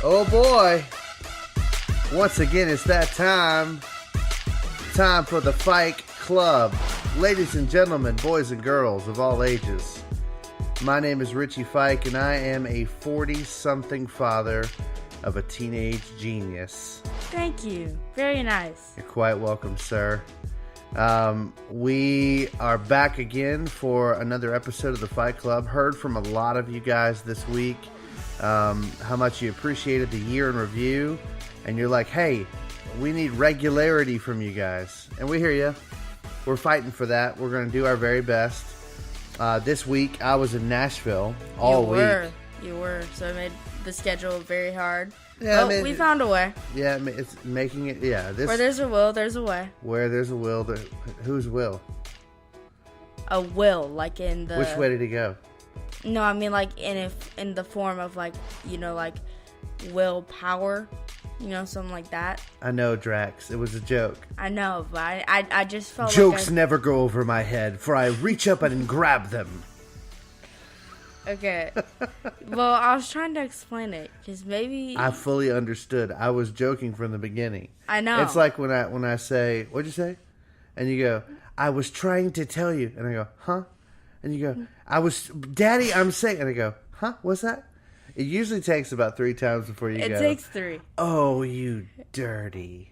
Oh boy. Once again, it's that time. Time for the Fike Club. Ladies and gentlemen, boys and girls of all ages. My name is Richie Fike, and I am a 40-something father of a teenage genius. Thank you. Very nice. You're quite welcome, sir. We are back again for another episode of the Fike Club. Heard from a lot of you guys this week how much you appreciated the year in review. And you're like, hey, we need regularity from you guys. And we hear you. We're fighting for that. We're going to do our very best. This week, I was in Nashville all week. You were. So it made the schedule very hard. Yeah, but we found a way. Yeah, it's making it, yeah. Where there's a will, there's a way. Where there's a will, whose will? A will, like in the... Which way did he go? No, I mean like in the form of like, you know, like willpower. You know, something like that. I know, Drax. It was a joke. I know, but I just felt Jokes never go over my head, for I reach up and grab them. Okay. Well, I was trying to explain it, because maybe... I fully understood. I was joking from the beginning. I know. It's like when I say, what'd you say? And you go, I was trying to tell you. And I go, huh? And you go, Daddy, I'm saying. And I go, huh? What's that? It usually takes about 3 times before you go. It takes 3. Oh, you dirty.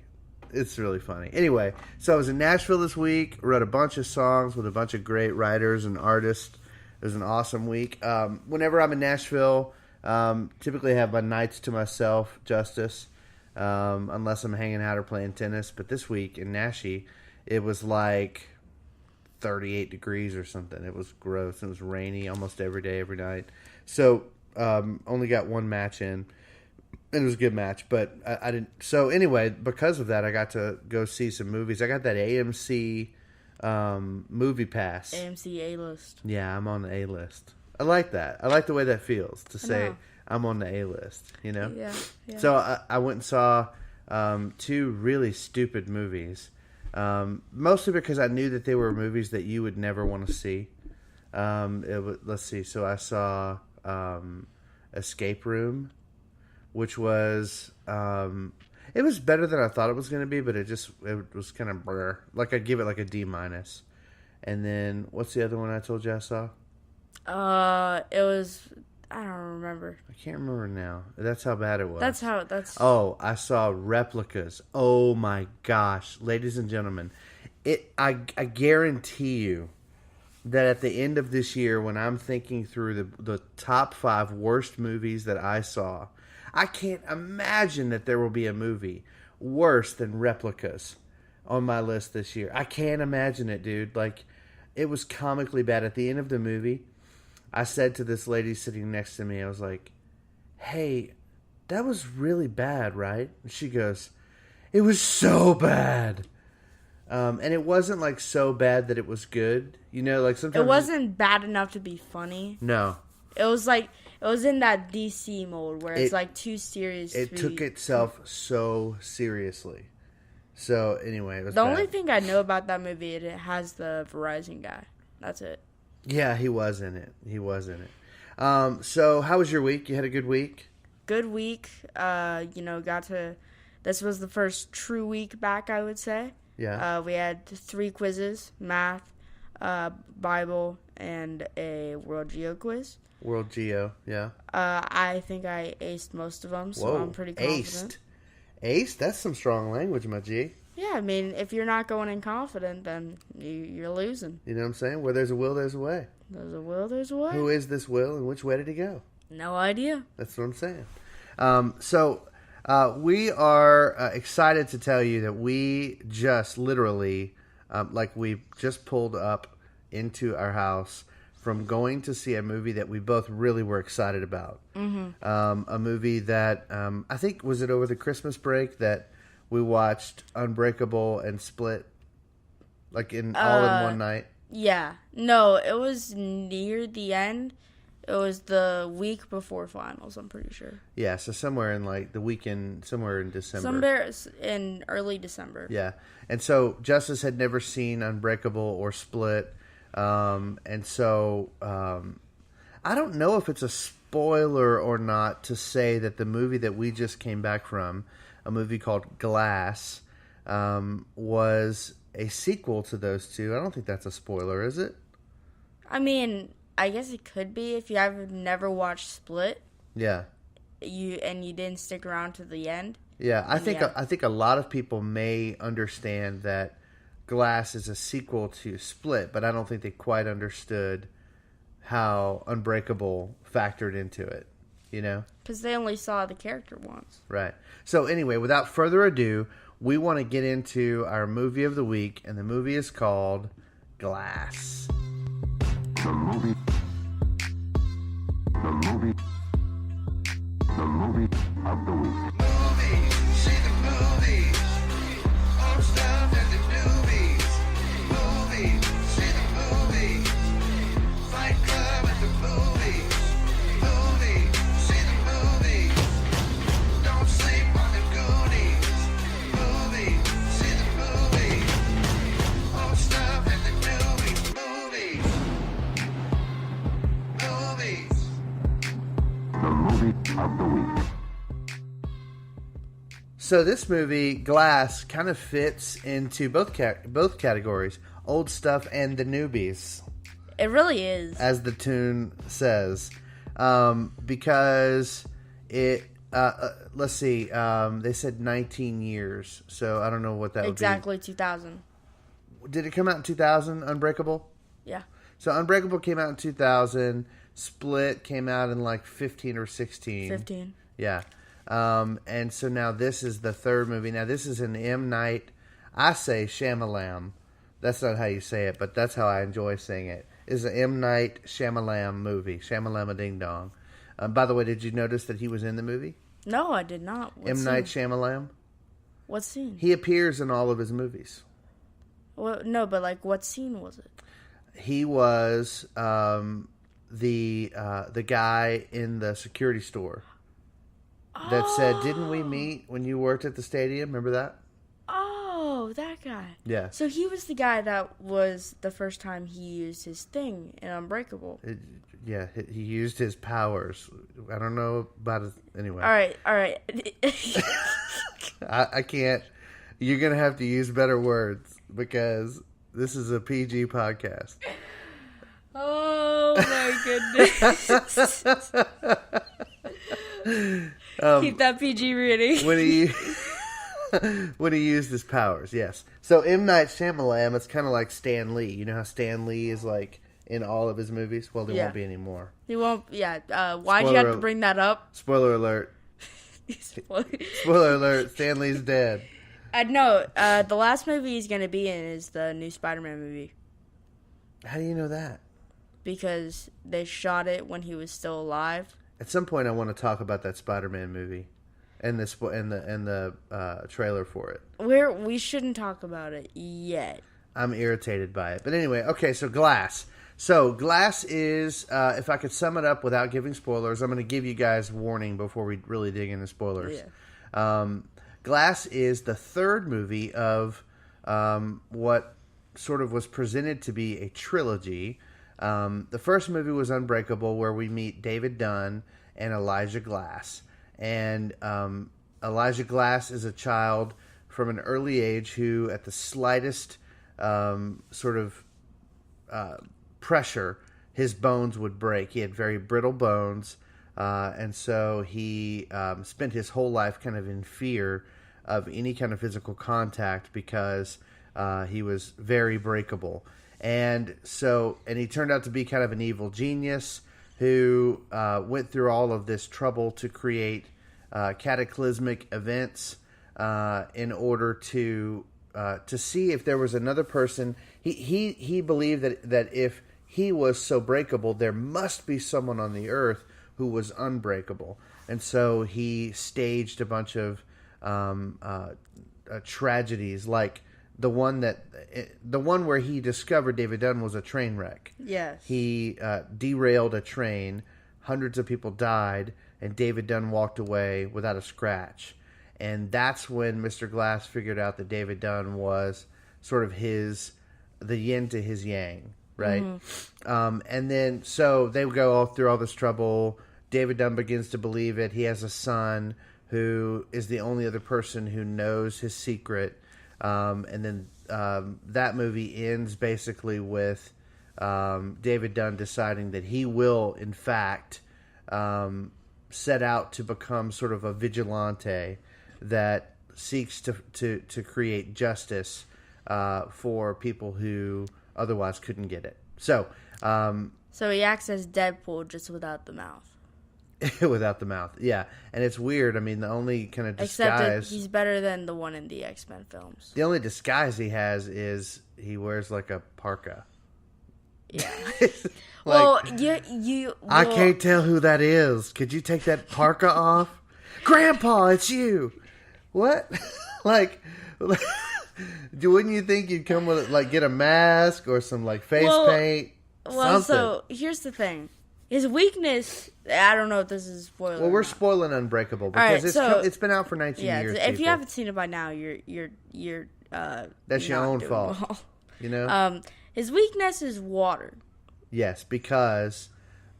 It's really funny. Anyway, so I was in Nashville this week. Wrote a bunch of songs with a bunch of great writers and artists. It was an awesome week. Whenever I'm in Nashville, typically I have my nights to myself, Justus, unless I'm hanging out or playing tennis. But this week in Nashie, it was like 38 degrees or something. It was gross. It was rainy almost every day, every night. So... only got one match in, and it was a good match, but I didn't. So anyway, because of that, I got to go see some movies. I got that AMC movie pass. AMC A-list. Yeah, I'm on the A-list. I like that. I like the way that feels to say I'm on the A-list. You know. Yeah. So I went and saw 2 really stupid movies, mostly because I knew that they were movies that you would never want to see. Let's see. So I saw. Escape Room, which was it was better than I thought it was going to be, but it was kind of blur. Like I'd give it like a D-. And then what's the other one I told you I saw? It was, I don't remember. I can't remember now. That's how bad it was. Oh, I saw Replicas. Oh my gosh, ladies and gentlemen, I guarantee you that at the end of this year, when I'm thinking through the top 5 worst movies that I saw, I can't imagine that there will be a movie worse than Replicas on my list this year. I can't imagine it, dude. Like, it was comically bad. At the end of the movie, I said to this lady sitting next to me, I was like, hey, that was really bad, right? And she goes, it was so bad. And it wasn't like so bad that it was good. You know, like sometimes... It wasn't bad enough to be funny. No. It was like, it was in that DC mode where it's like too serious. It took itself so seriously. So, anyway, it was The bad. only thing I know about that movie, it has the Verizon guy. That's it. Yeah, he was in it. So, how was your week? You had a good week? Good week. This was the first true week back, I would say. Yeah. We had 3 quizzes, math, Bible, and a World Geo quiz. World Geo, yeah. I think I aced most of them, so I'm pretty confident. Aced? That's some strong language, my G. Yeah, I mean, if you're not going in confident, then you're losing. You know what I'm saying? Where there's a will, there's a way. There's a will, there's a way. Who is this will, and which way did he go? No idea. That's what I'm saying. We are excited to tell you that we just literally, we just pulled up into our house from going to see a movie that we both really were excited about. Mm-hmm. A movie that, I think, was it over the Christmas break that we watched Unbreakable and Split, all in one night? Yeah. No, it was near the end. It was the week before finals, I'm pretty sure. Yeah, so somewhere in the weekend, somewhere in December. Somewhere in early December. Yeah. And so Justus had never seen Unbreakable or Split. And so I don't know if it's spoiler or not to say that the movie that we just came back from, a movie called Glass, was a sequel to those two. I don't think that's a spoiler, is it? I mean, I guess it could be if you have never watched Split. Yeah. You didn't stick around to the end. Yeah, I think a lot of people may understand that Glass is a sequel to Split, but I don't think they quite understood how Unbreakable factored into it, you know? Because they only saw the character once. Right. So anyway, without further ado, we want to get into our movie of the week, and the movie is called Glass. The movie of the week. Movies, see the movies. Old stuff and the newbies. Movies, see the movies. Fight Club at the movies. Movies, see the movies. Don't sleep on the Goonies. Movies, see the movies. Old stuff and the newbies. Movies. Movies. The movie of the week. So this movie, Glass, kind of fits into both categories, old stuff and the newbies, It really is. as the tune says, because it. Let's see. They said 19 years, so I don't know what that Exactly 2000. would be. Did it come out in 2000? Unbreakable. Yeah. So Unbreakable came out in 2000. Split came out in like 15 or 16. 15. Yeah. And so now this is the third movie. Now this is an M.Night. I say Shyamalan. That's not how you say it, but that's how I enjoy saying it. It's an M.Night Shyamalan movie. Shyamalama Ding Dong. By the way, did you notice that he was in the movie? No, I did not. What M.Night scene? Shyamalan? What scene? He appears in all of his movies. Well, no, but like, what scene was it? He was the guy in the security store that said, "Didn't we meet when you worked at the stadium?" Remember that? Oh, that guy. Yeah. So he was the guy that was the first time he used his thing in Unbreakable. Yeah, he used his powers. I don't know about it anyway. All right. I can't. You're gonna have to use better words because this is a PG podcast. Oh my goodness. Keep that PG reading. when he used his powers, yes. So M. Night Shyamalan, it's kind of like Stan Lee. You know how Stan Lee is like in all of his movies? Well, there Yeah. won't be anymore. He won't. Yeah. Why'd you have to bring that up? Spoiler alert. Spoiler alert. Stan Lee's dead. No. The last movie he's gonna be in is the new Spider-Man movie How do you know that? because they shot it when he was still alive. At some point, I want to talk about that Spider-Man movie and the trailer for it. We shouldn't talk about it yet. I'm irritated by it. But anyway, okay, so Glass. So Glass is, if I could sum it up without giving spoilers, I'm going to give you guys warning before we really dig into spoilers. Yeah. Glass is the third movie of what sort of was presented to be a trilogy. The first movie was Unbreakable, where we meet David Dunn and Elijah Glass. And Elijah Glass is a child from an early age who, at the slightest pressure, his bones would break. He had very brittle bones, and so he spent his whole life kind of in fear of any kind of physical contact because he was very breakable. And he turned out to be kind of an evil genius who went through all of this trouble to create cataclysmic events in order to see if there was another person. He believed that if he was so breakable, there must be someone on the earth who was unbreakable. And so he staged a bunch of tragedies, like the one where he discovered David Dunn was a train wreck. Yes. He derailed a train, hundreds of people died, and David Dunn walked away without a scratch. And that's when Mr. Glass figured out that David Dunn was sort of the yin to his yang, right? Mm-hmm. And then, so they would go all through all this trouble David Dunn begins to believe it. He has a son who is the only other person who knows his secret. And then that movie ends basically with David Dunn deciding that he will, in fact, set out to become sort of a vigilante that seeks to create justice for people who otherwise couldn't get it. So he acts as Deadpool, just without the mouth. Without the mouth, yeah. And it's weird. I mean, the only kind of disguise... Except that he's better than the one in the X-Men films. The only disguise he has is he wears, like, a parka. Yeah. Like, you... I can't tell who that is. Could you take that parka off? Grandpa, it's you! What? Like... Wouldn't you think you'd come with, like, get a mask or some, like, face paint? Well, something. So, here's the thing. His weakness, I don't know if this is a spoiler. Well, we're spoiling Unbreakable because it's been out for 19 years. If people. you haven't seen it by now, you're that's your own fault. Well. You know, his weakness is water. Yes, because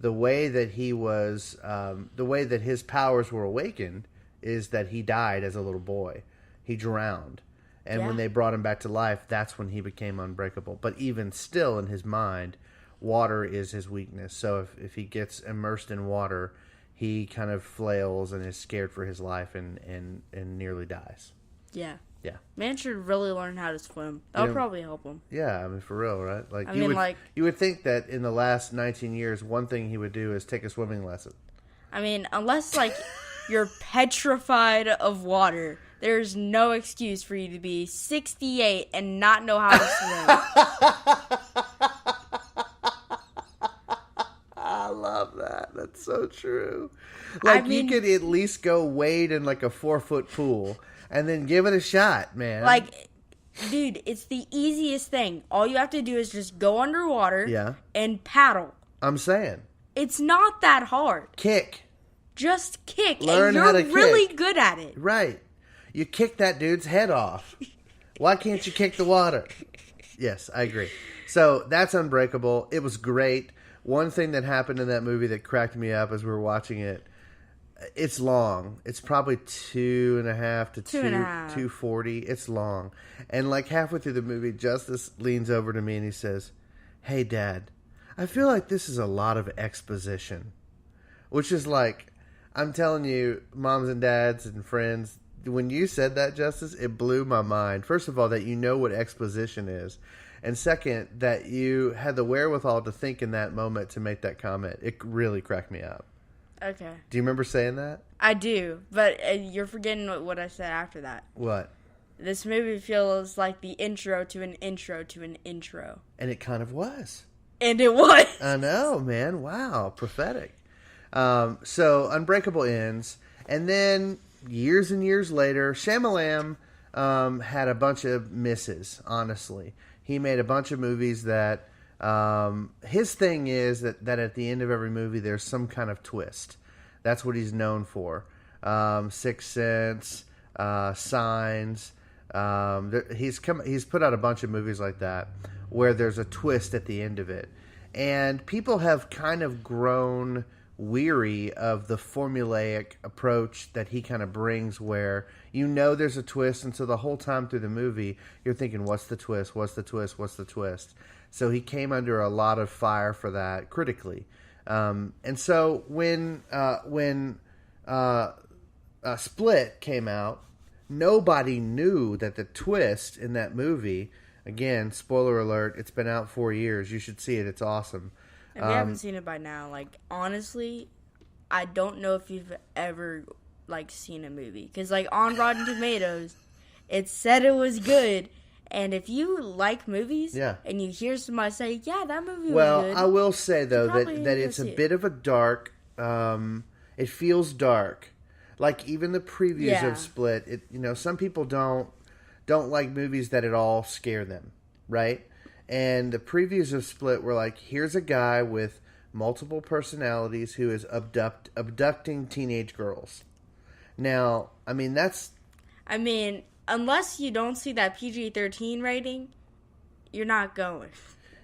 the way that he was, the way that his powers were awakened is that he died as a little boy. He drowned, and when they brought him back to life, that's when he became unbreakable. But even still, in his mind, water is his weakness. So if he gets immersed in water, he kind of flails and is scared for his life and nearly dies. Yeah. Yeah. Man should really learn how to swim. That would probably help him. Yeah, I mean, for real, right? Like you would think that in the last 19 years, one thing he would do is take a swimming lesson. I mean, unless, like, you're petrified of water, there's no excuse for you to be 68 and not know how to swim. I love that. That's so true. Like, you could at least go wade in, like, a 4-foot pool and then give it a shot, man. Like, dude, it's the easiest thing. All you have to do is just go underwater and paddle. I'm saying. It's not that hard. Kick. Just kick. Learn and how to you're really kick. good at it. Right. You kick that dude's head off. Why can't you kick the water? Yes, I agree. So, that's Unbreakable. It was great. One thing that happened in that movie that cracked me up as we were watching it, it's long. It's probably 2.5 to 2:40. It's long. And like halfway through the movie, Justus leans over to me and he says, "Hey, Dad, I feel like this is a lot of exposition." Which is like, I'm telling you, moms and dads and friends, when you said that, Justus, it blew my mind. First of all, that you know what exposition is. And second, that you had the wherewithal to think in that moment to make that comment. It really cracked me up. Okay. Do you remember saying that? I do, but you're forgetting what I said after that. What? This movie feels like the intro to an intro to an intro. And it kind of was. And it was. I know, man. Wow. Prophetic. So Unbreakable ends. And then years and years later, Shyamalan had a bunch of misses, honestly. He made a bunch of movies that his thing is that at the end of every movie there's some kind of twist. That's what he's known for. Sixth Sense, Signs. He's put out a bunch of movies like that where there's a twist at the end of it. And people have kind of grown weary of the formulaic approach that he kind of brings where you know there's a twist, and so the whole time through the movie you're thinking, what's the twist, what's the twist, what's the twist? So he came under a lot of fire for that critically. And so when Split came out, nobody knew that the twist in that movie, again, spoiler alert, it's been out 4 years, you should see it, it's awesome. If you haven't seen it by now, like, honestly, I don't know if you've ever, like, seen a movie. Because, like, on Rotten Tomatoes, it said it was good. And if you like movies, and you hear somebody say, yeah, that movie was good. Well, I will say, though, that it's a bit of a dark, it feels dark. Like, even the previews of Split, some people don't like movies that at all scare them, right? And the previews of Split were like, here's a guy with multiple personalities who is abducting teenage girls. Now, I mean, unless you don't see that PG-13 rating, you're not going.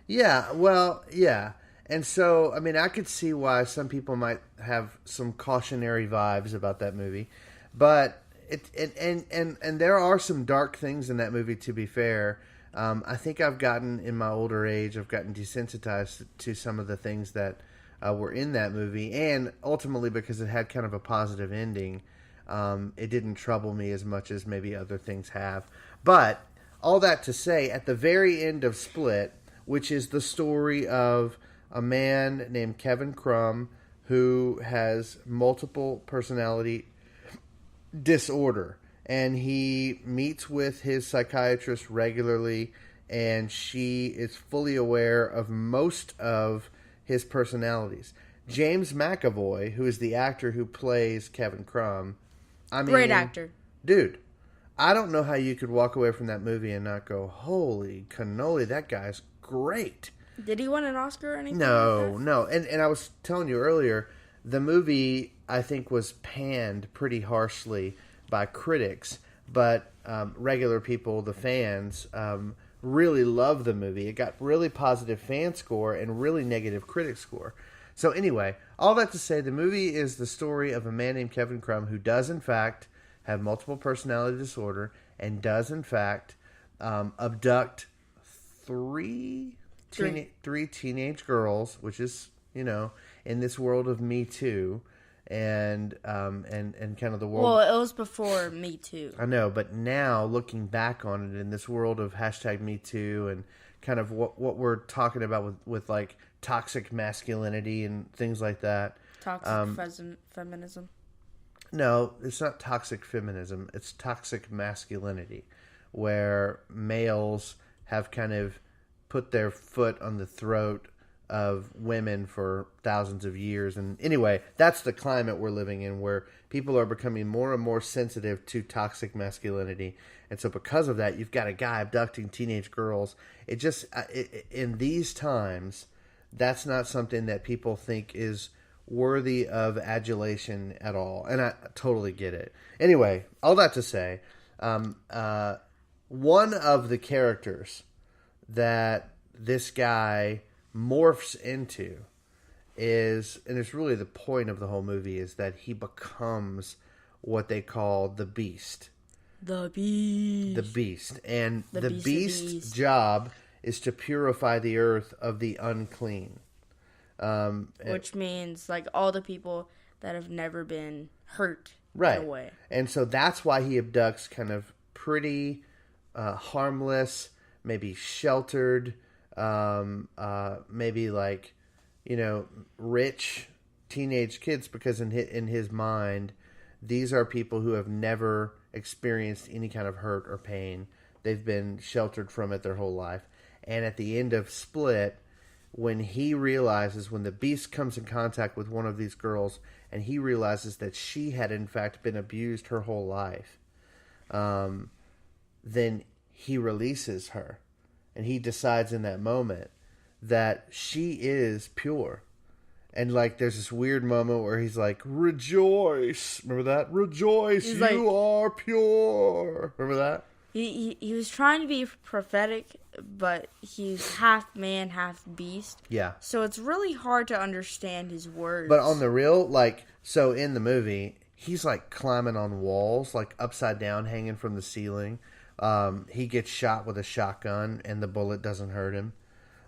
Yeah, well, yeah. And so, I mean, I could see why some people might have some cautionary vibes about that movie, but and there are some dark things in that movie. To be fair, I think I've gotten in my older age, I've gotten desensitized to some of the things that were in that movie, and ultimately because it had kind of a positive ending, it didn't trouble me as much as maybe other things have. But all that to say, at the very end of Split, which is the story of a man named Kevin Crumb who has multiple personality disorder, and he meets with his psychiatrist regularly, and she is fully aware of most of his personalities. James McAvoy, who is the actor who plays Kevin Crumb, I mean, Great actor. Dude, I don't know how you could walk away from that movie and not go, holy cannoli, that guy's great. Did he win an Oscar or anything? No. And I was telling you earlier, the movie, I think, was panned pretty harshly by critics, but regular people, the fans, really loved the movie. It got really positive fan score and really negative critic score. So anyway, all that to say, the movie is the story of a man named Kevin Crumb who does, in fact, have multiple personality disorder and does, in fact, abduct three teenage girls, which is, in this world of Me Too, and kind of the world. Well, it was before Me Too. I know, but now looking back on it in this world of hashtag Me Too and kind of what we're talking about with like toxic masculinity and things like that. Toxic feminism. No, it's not toxic feminism. It's toxic masculinity, where males have kind of put their foot on the throat of women for thousands of years. And anyway, that's the climate we're living in, where people are becoming more and more sensitive to toxic masculinity. And so because of that, you've got a guy abducting teenage girls. It just, in these times, that's not something that people think is worthy of adulation at all. And I totally get it. Anyway, all that to say, one of the characters that this guy morphs into is, and it's really the point of the whole movie, is that he becomes what they call the Beast. The Beast. The Beast. And the Beast's Beast's job is to purify the earth of the unclean. Which means like all the people that have never been hurt right. in a way. And so that's why he abducts kind of pretty harmless, maybe sheltered, maybe like, rich teenage kids, because in his mind, these are people who have never experienced any kind of hurt or pain. They've been sheltered from it their whole life. And at the end of Split, when the Beast comes in contact with one of these girls, and he realizes that she had in fact been abused her whole life, then he releases her. And he decides in that moment that she is pure. And like there's this weird moment where he's like, rejoice. Remember that? Rejoice, he's you are pure. Remember that? He was trying to be prophetic, but he's half man, half beast. Yeah. So it's really hard to understand his words. But on the real, so in the movie, he's like climbing on walls, like upside down, hanging from the ceiling. He gets shot with a shotgun, and the bullet doesn't hurt him.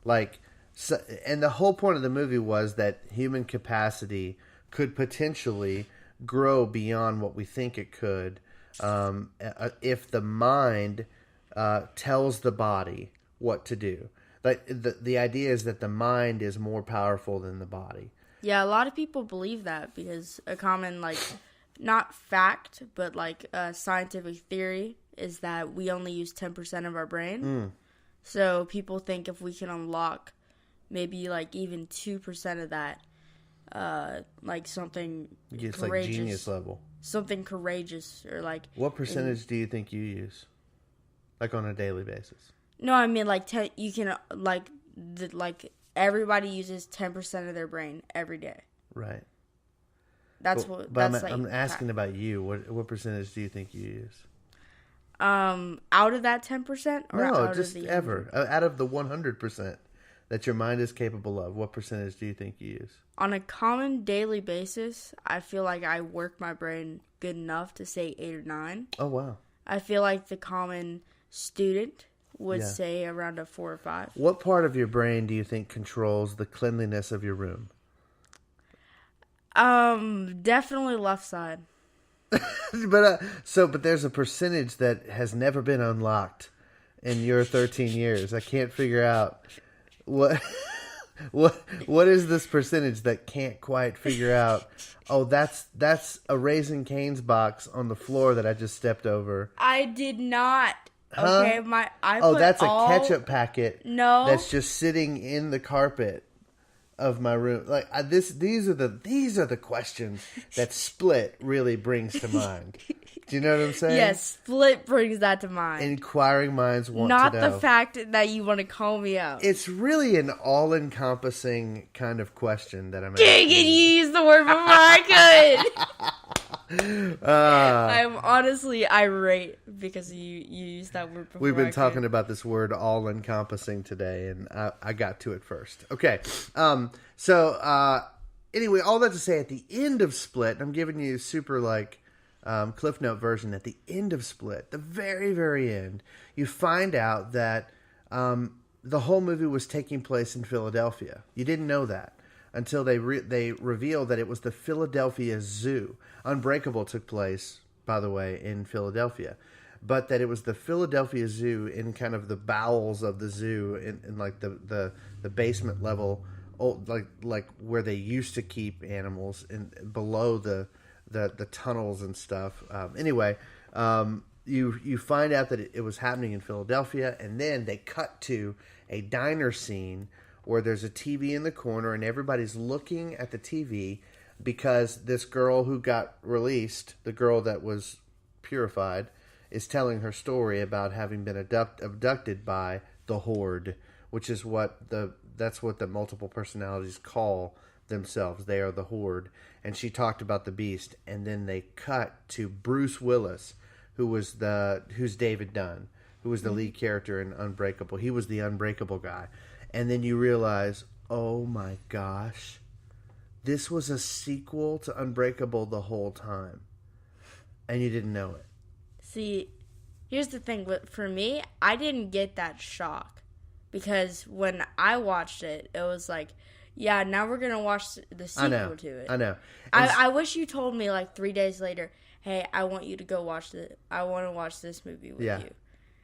And the whole point of the movie was that human capacity could potentially grow beyond what we think it could, if the mind tells the body what to do. Like the idea is that the mind is more powerful than the body. Yeah, a lot of people believe that because a common not fact, but scientific theory is that we only use 10% of our brain. So people think if we can unlock maybe even 2% of that, something It's courageous, like genius level. something courageous, or What percentage do you think you use, on a daily basis? No, I mean you can everybody uses 10% of their brain every day. Right. But I'm asking about you. What percentage do you think you use? Out of that 10%, or No, out just of the ever. Out of the 100%. that your mind is capable of, what percentage do you think you use? On a common daily basis, I feel like I work my brain good enough to say 8 or 9. Oh, wow. I feel like the common student would Yeah. say around a 4 or 5. What part of your brain do you think controls the cleanliness of your room? Definitely left side. But there's a percentage that has never been unlocked in your 13 years. I can't figure out what is this percentage that can't quite figure out. Oh, that's a Raising Cane's box on the floor that I just stepped over. I did not. Huh? Okay, That's a ketchup packet. No, that's just sitting in the carpet of my room. Like these are the questions that Split really brings to mind. Do you know what I'm saying? Yes, Split brings that to mind. Inquiring minds want Not to know. the fact that you want to call me out. It's really an all-encompassing kind of question that I'm Dang it, asking. you used the word before I could. I'm honestly irate because you used that word before. We've been I talking could. about this word all-encompassing today, and I got to it first. Okay, anyway, all that to say, at the end of Split, I'm giving you super Cliff Note version. At the end of Split, the very, very end, you find out that the whole movie was taking place in Philadelphia. You didn't know that until they revealed that it was the Philadelphia Zoo. Unbreakable took place, by the way, in Philadelphia, but that it was the Philadelphia Zoo in kind of the bowels of the zoo, in like the basement level, like where they used to keep animals, and below the tunnels and stuff. You find out that it was happening in Philadelphia, and then they cut to a diner scene where there's a TV in the corner, and everybody's looking at the TV because this girl who got released, the girl that was purified, is telling her story about having been abducted by the Horde, which is that's what the multiple personalities call themselves. They are the Horde. And she talked about the Beast, and then they cut to Bruce Willis, who's David Dunn, who was the lead character in Unbreakable. He was the Unbreakable guy. And then you realize, oh my gosh, this was a sequel to Unbreakable the whole time. And you didn't know it. See, here's the thing. For me, I didn't get that shock. Because when I watched it, it was like, yeah, now we're going to watch the sequel to it. I know. I wish you told me 3 days later, hey, I want you to go watch I want to watch this movie with you.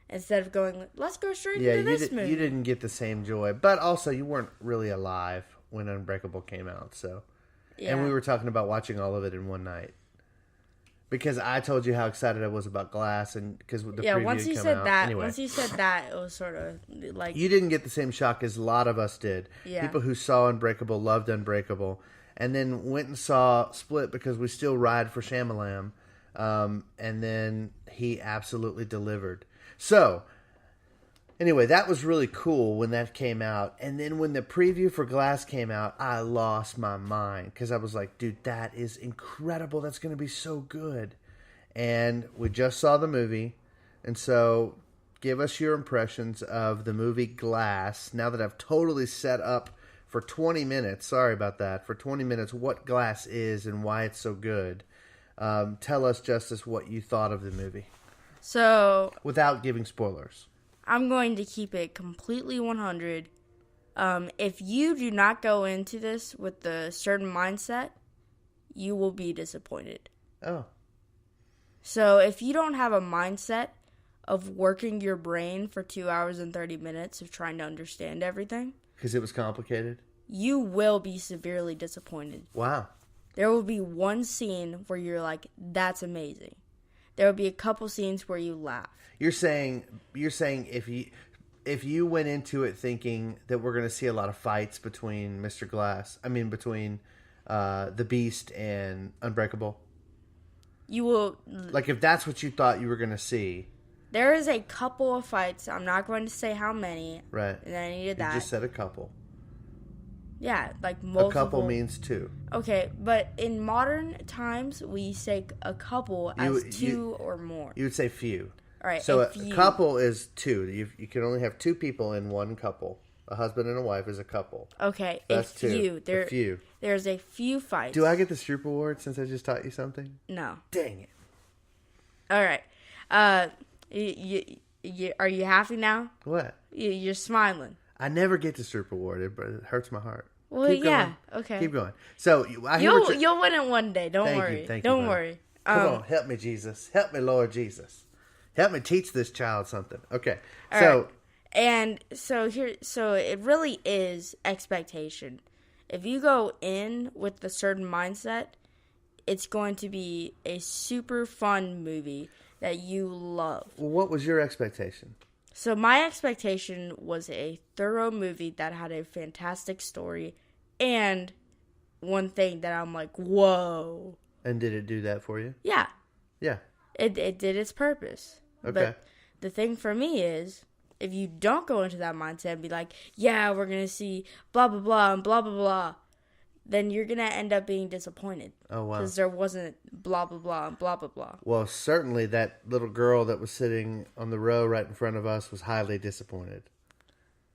Instead of going, let's go straight into this movie. You didn't get the same joy. But also, you weren't really alive when Unbreakable came out. So, Yeah. And we were talking about watching all of it in one night. Because I told you how excited I was about Glass, and because the preview once you had come said out. that, Anyway. once you said that, it was sort of like You didn't get the same shock as a lot of us did. Yeah. People who saw Unbreakable loved Unbreakable, and then went and saw Split because we still ride for Shyamalan, and then he absolutely delivered. So, anyway, that was really cool when that came out, and then when the preview for Glass came out, I lost my mind because I was like, dude, that is incredible. That's going to be so good. And we just saw the movie, and so give us your impressions of the movie Glass. Now that I've totally set up for 20 minutes, sorry about that, for 20 minutes what Glass is and why it's so good. Tell us, Justus, what you thought of the movie. So, Without giving spoilers. I'm going to keep it completely 100. If you do not go into this with a certain mindset, you will be disappointed. Oh. So if you don't have a mindset of working your brain for 2 hours and 30 minutes of trying to understand everything, Because it was complicated? you will be severely disappointed. Wow. There will be one scene where you're like, that's amazing. There will be a couple scenes where you laugh. You're saying if you went into it thinking that we're going to see a lot of fights between between the Beast and Unbreakable, You will. like if that's what you thought you were going to see, There is a couple of fights. I'm not going to say how many. right? And I needed You that. just said a couple. Yeah, like multiple. A couple means two. Okay, but in modern times, we say a couple as two or more. You would say few. All right, So a a few. couple is two. You can only have two people in one couple. A husband and a wife is a couple. Okay, That's a two. few. A few. There's a few fights. Do I get the Stroop Award since I just taught you something? No. Dang it. All right. Are you happy now? What? You're smiling. I never get the Stroop Award, but it hurts my heart. Well, Keep yeah. going. Okay. Keep going. So I hear what You'll win it one day. Don't Thank worry. you. Thank Don't you, worry. Come on, help me, Jesus. Help me, Lord Jesus. Help me teach this child something. Okay. All So right. And so it really is expectation. If you go in with a certain mindset, it's going to be a super fun movie that you love. what was your expectation? So my expectation was a thorough movie that had a fantastic story and one thing that I'm like, whoa. And did it do that for you? Yeah, Yeah. it did its purpose. Okay. But the thing for me is, if you don't go into that mindset and be like, yeah, we're going to see blah, blah, blah, and blah, blah, blah, then you're going to end up being disappointed. Oh, wow. Because there wasn't blah, blah, blah, and blah, blah, blah. Well, certainly that little girl that was sitting on the row right in front of us was highly disappointed.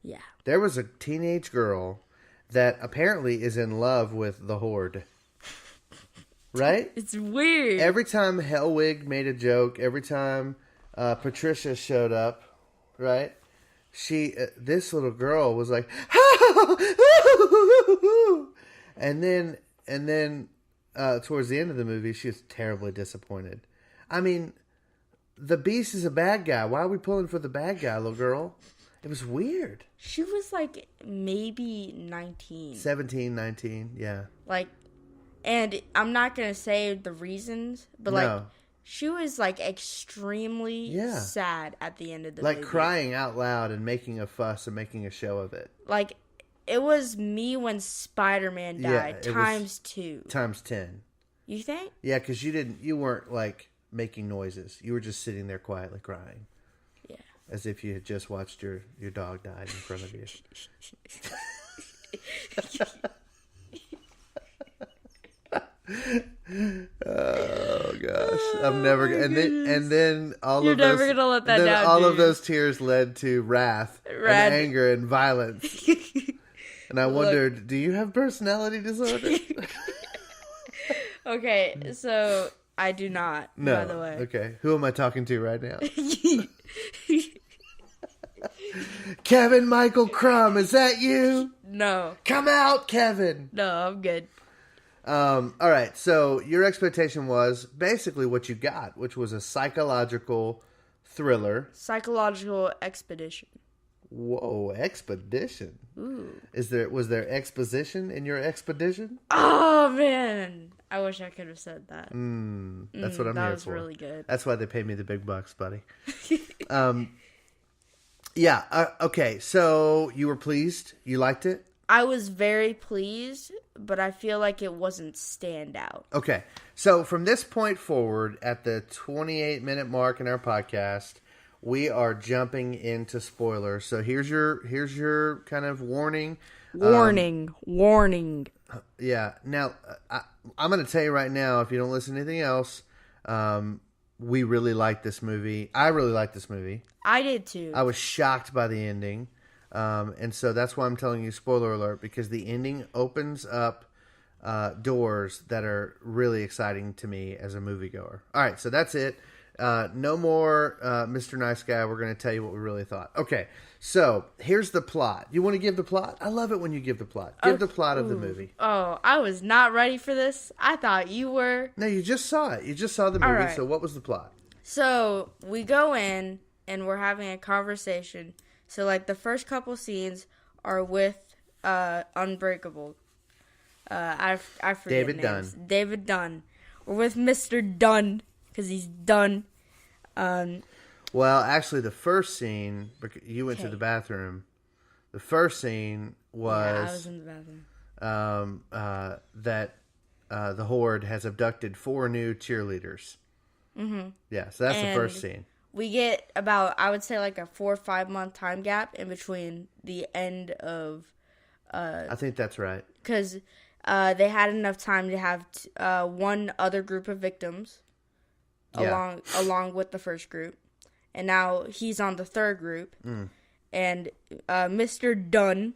Yeah. There was a teenage girl that apparently is in love with the Horde. Right? It's weird. Every time Hellwig made a joke, every time Patricia showed up, right? This little girl was like, and then towards the end of the movie, she was terribly disappointed. I mean, the Beast is a bad guy. Why are we pulling for the bad guy, little girl? It was weird. She was like maybe 19. 17, 19, yeah. Like, and I'm not going to say the reasons, but like, No. she was like extremely sad at the end of the movie. Like crying out loud and making a fuss and making a show of it. Like, it was me when Spider-Man died, it was times 2. Times 10. You think? Yeah, because you weren't like making noises. You were just sitting there quietly crying. Yeah. As if you had just watched your dog die in front of you. Oh gosh, I'm never gonna. And then all You're of those. never gonna let that then down, all of dude. those tears led to wrath and anger and violence. And I wondered, do you have personality disorder? Okay, so I do not. No. By the way. Okay, who am I talking to right now? Kevin Michael Crumb, is that you? No. Come out, Kevin. No, I'm good. All right, so your expectation was basically what you got, which was a psychological thriller. Psychological expedition. Whoa, expedition. Ooh. Was there exposition in your expedition? Oh, man. I wish I could have said that. That's what I'm that here was for. really good. That's why they pay me the big bucks, buddy. Yeah, okay, so you were pleased? You liked it? I was very pleased, but I feel like it wasn't standout. Okay, so from this point forward, at the 28-minute mark in our podcast, we are jumping into spoilers. So here's your kind of warning. Warning. Yeah. Now, I'm going to tell you right now, if you don't listen to anything else, we really like this movie. I really like this movie. I did too. I was shocked by the ending. And so that's why I'm telling you spoiler alert, because the ending opens up doors that are really exciting to me as a moviegoer. All right, so that's it. No more Mr. Nice Guy. We're going to tell you what we really thought. Okay, so here's the plot. You want to give the plot? I love it when you give the plot. Give the plot of the movie. Oh, I was not ready for this. I thought you were. No, you just saw it. You just saw the movie. right. So what was the plot? So we go in and we're having a conversation. So like the first couple scenes are with Unbreakable. I forget David names. Dunn. David Dunn. We're with Mr. Dunn because he's done. Well, actually, the first scene, you went to Okay. the bathroom. The first scene was, I was in the bathroom. that the Horde has abducted 4 new cheerleaders. Mm-hmm. Yeah, so that's the first scene. We get about, I would say, like a 4 or 5 month time gap in between the end of, I think that's right. because they had enough time to have one other group of victims Yeah. along with the first group, and now he's on the third group, and Mr. Dunn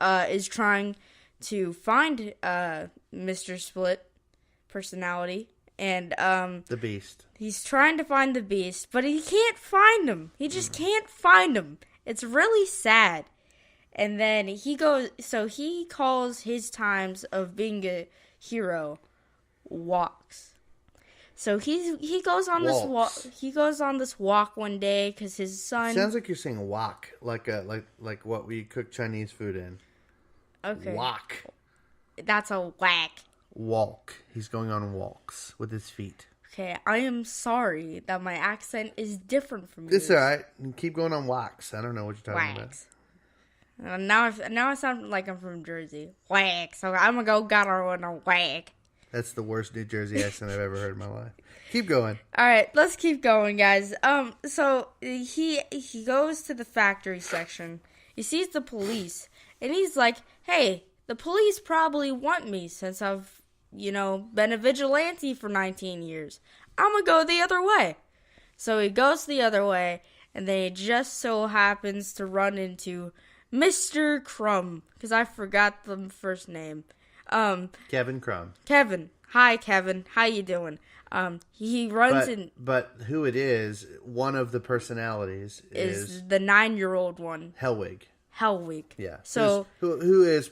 is trying to find Mr. Split personality, and The Beast. he's trying to find the Beast, but he can't find him. He just can't find him. It's really sad. And then he calls his times of being a hero walks. So he goes on this walk. He goes on this walk one day because his son. Sounds like you're saying wok, like what we cook Chinese food in. Okay. Wok. That's a whack. Walk. He's going on walks with his feet. Okay, I am sorry that my accent is different from yours. It's alright. Keep going on walks. I don't know what you're talking Wax. Now I sound like I'm from Jersey. Whack. So I'm gonna go got her on a whack. about. That's the worst New Jersey accent I've ever heard in my life. Keep going. All right, let's keep going, guys. So he goes to the factory section. He sees the police, and he's like, "Hey, the police probably want me since I've, been a vigilante for 19 years. I'm gonna go the other way." So he goes the other way, and then he just so happens to run into Mr. Crumb, because I forgot the first name. Kevin Crumb. Kevin. Hi, Kevin. How you doing? He runs in. But who it is, one of the personalities Is the 9-year-old one, Hellwig. Hellwig. Yeah. So who is...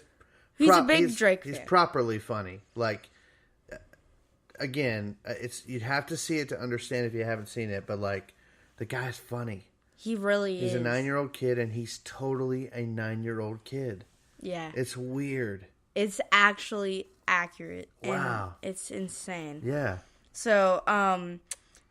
he's a big Drake He's fan. properly funny. Like, again, you'd have to see it to understand if you haven't seen it, but, like, the guy's funny. He really is. He's a 9-year-old kid, and he's totally a 9-year-old kid. Yeah. It's weird. It's actually accurate. Wow. And it's insane. Yeah. So,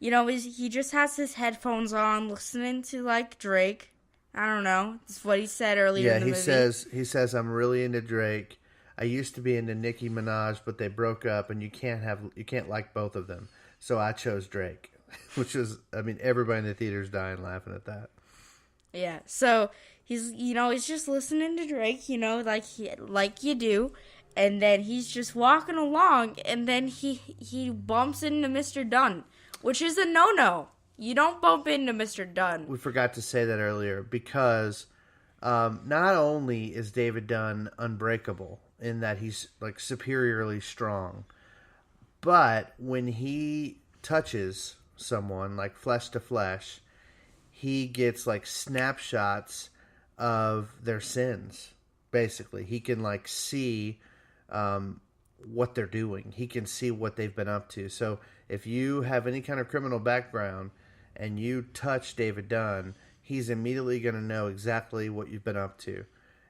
he just has his headphones on, listening to, like, Drake. I don't know. That's what he said earlier in the movie. He says, I'm really into Drake. I used to be into Nicki Minaj, but they broke up, and you can't like both of them. So I chose Drake, which was, everybody in the theater's dying laughing at that. Yeah. So he's just listening to Drake, like you do, and then he's just walking along, and then he bumps into Mr. Dunn, which is a no-no. You don't bump into Mr. Dunn. We forgot to say that earlier because not only is David Dunn unbreakable in that he's like superiorly strong, but when he touches someone like flesh to flesh, he gets like snapshots of their sins. Basically, he can like see what they're doing. He can see what they've been up to. So if you have any kind of criminal background and you touch David Dunn, he's immediately going to know exactly what you've been up to.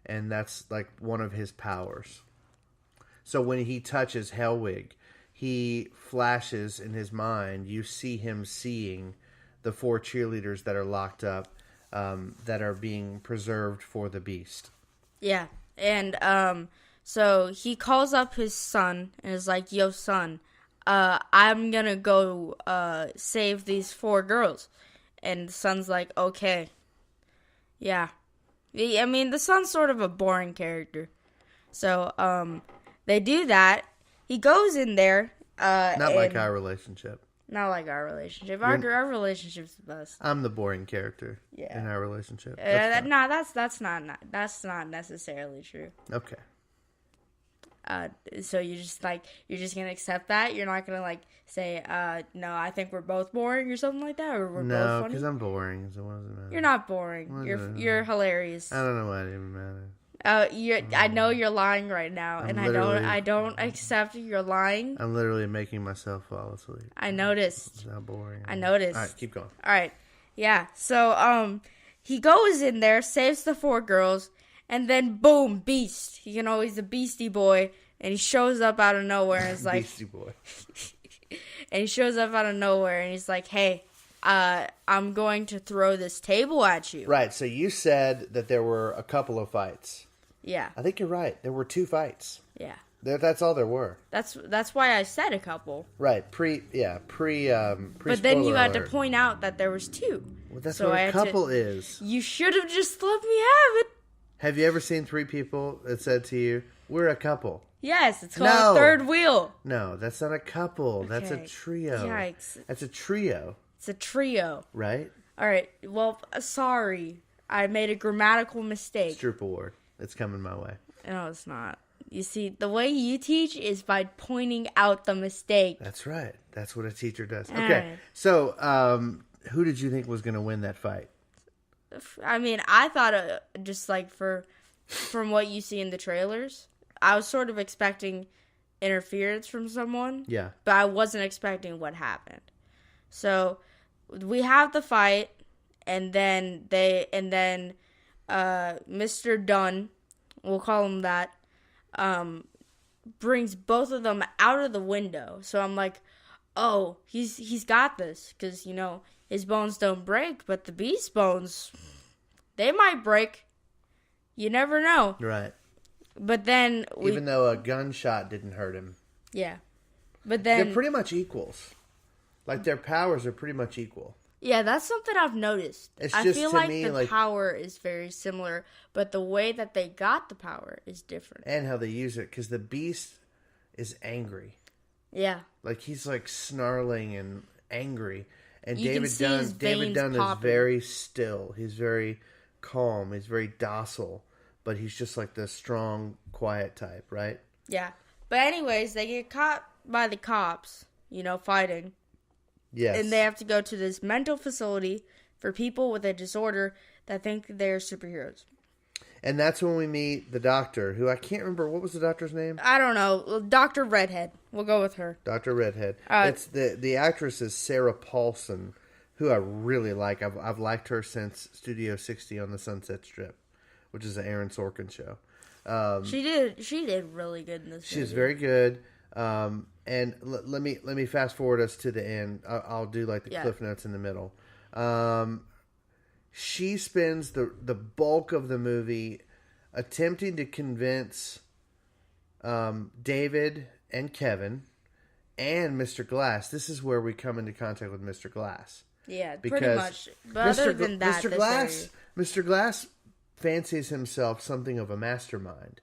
And that's like one of his powers. So when he touches Hellwig, he flashes in his mind. You see him seeing the 4 cheerleaders that are locked up, that are being preserved for the Beast. Yeah. And so he calls up his son and is like, "Yo, son, I'm gonna go save these 4 girls." And the son's like, "Okay." Yeah. The son's sort of a boring character. So they do that. He goes in there. Not like our relationship. Not like our relationship. Our relationship's the best. I'm the boring character in our relationship. That's That's not necessarily true. okay. So you're just gonna accept that? You're not gonna like say, no, I think we're both boring or something like that, or we're both No, funny? because I'm boring. So what does it matter? You're not boring. You're hilarious. I don't know why it even matters. I know you're lying right now, and I don't accept you're lying. I'm literally making myself fall asleep. I noticed. It's not boring. I noticed. All right, keep going. All right. Yeah. So he goes in there, saves the 4 girls, and then boom, Beast. He's a beastie boy, and he shows up out of nowhere and is like Beastie Boy. and he shows up out of nowhere and he's like, "Hey, I'm going to throw this table at you." Right. So you said that there were a couple of fights. Yeah. I think you're right. There were 2 fights. Yeah. That's all there were. That's why I said a couple. Right. Pre. But then you had to point out that there was 2. Well, that's so what I a had couple is. You should have just let me have it. Have you ever seen 3 people that said to you, "We're a couple"? Yes, it's called a third wheel. No, that's not a couple. That's a Okay. trio. Yikes. That's a trio. It's a trio. Right? All right. Well, sorry. I made a grammatical mistake. Stroop Award. It's coming my way. No, it's not. You see, the way you teach is by pointing out the mistake. That's right. That's what a teacher does. All Okay. right. So, who did you think was going to win that fight? I mean, I thought just like from what you see in the trailers, I was sort of expecting interference from someone. Yeah. But I wasn't expecting what happened. So we have the fight, and then Mr. Dunn, we'll call him that, brings both of them out of the window. So I'm like, oh, he's got this, because his bones don't break, but the beast's bones, they might break. You never know. Right. But then Even though a gunshot didn't hurt him. Yeah. But then They're pretty much equals. Like, their powers are pretty much equal. yeah, that's something I've noticed. It's I just, feel to like me, the like- power is very similar, but the way that they got the power is different. And how they use it. Because the beast is angry. Yeah. Like, he's like snarling and angry. And You can see his David veins Dunn is popping. very still. He's very calm. He's very docile. But he's just like the strong, quiet type, right? Yeah. But anyways, they get caught by the cops, fighting. Yes. And they have to go to this mental facility for people with a disorder that think they're superheroes. And that's when we meet the doctor, who I can't remember. What was the doctor's name? I don't know. Dr. Redhead. We'll go with her. Dr. Redhead. It's the actress is Sarah Paulson, who I really like. I've liked her since Studio 60 on the Sunset Strip, which is an Aaron Sorkin show. She did really good in this movie. She's very good. And let me fast forward us to the end. I'll do like the cliff notes in the middle. She spends the bulk of the movie attempting to convince David and Kevin and Mr. Glass. This is where we come into contact with Mr. Glass. Yeah, Because pretty much. But other than that, Mr. Glass fancies himself something of a mastermind.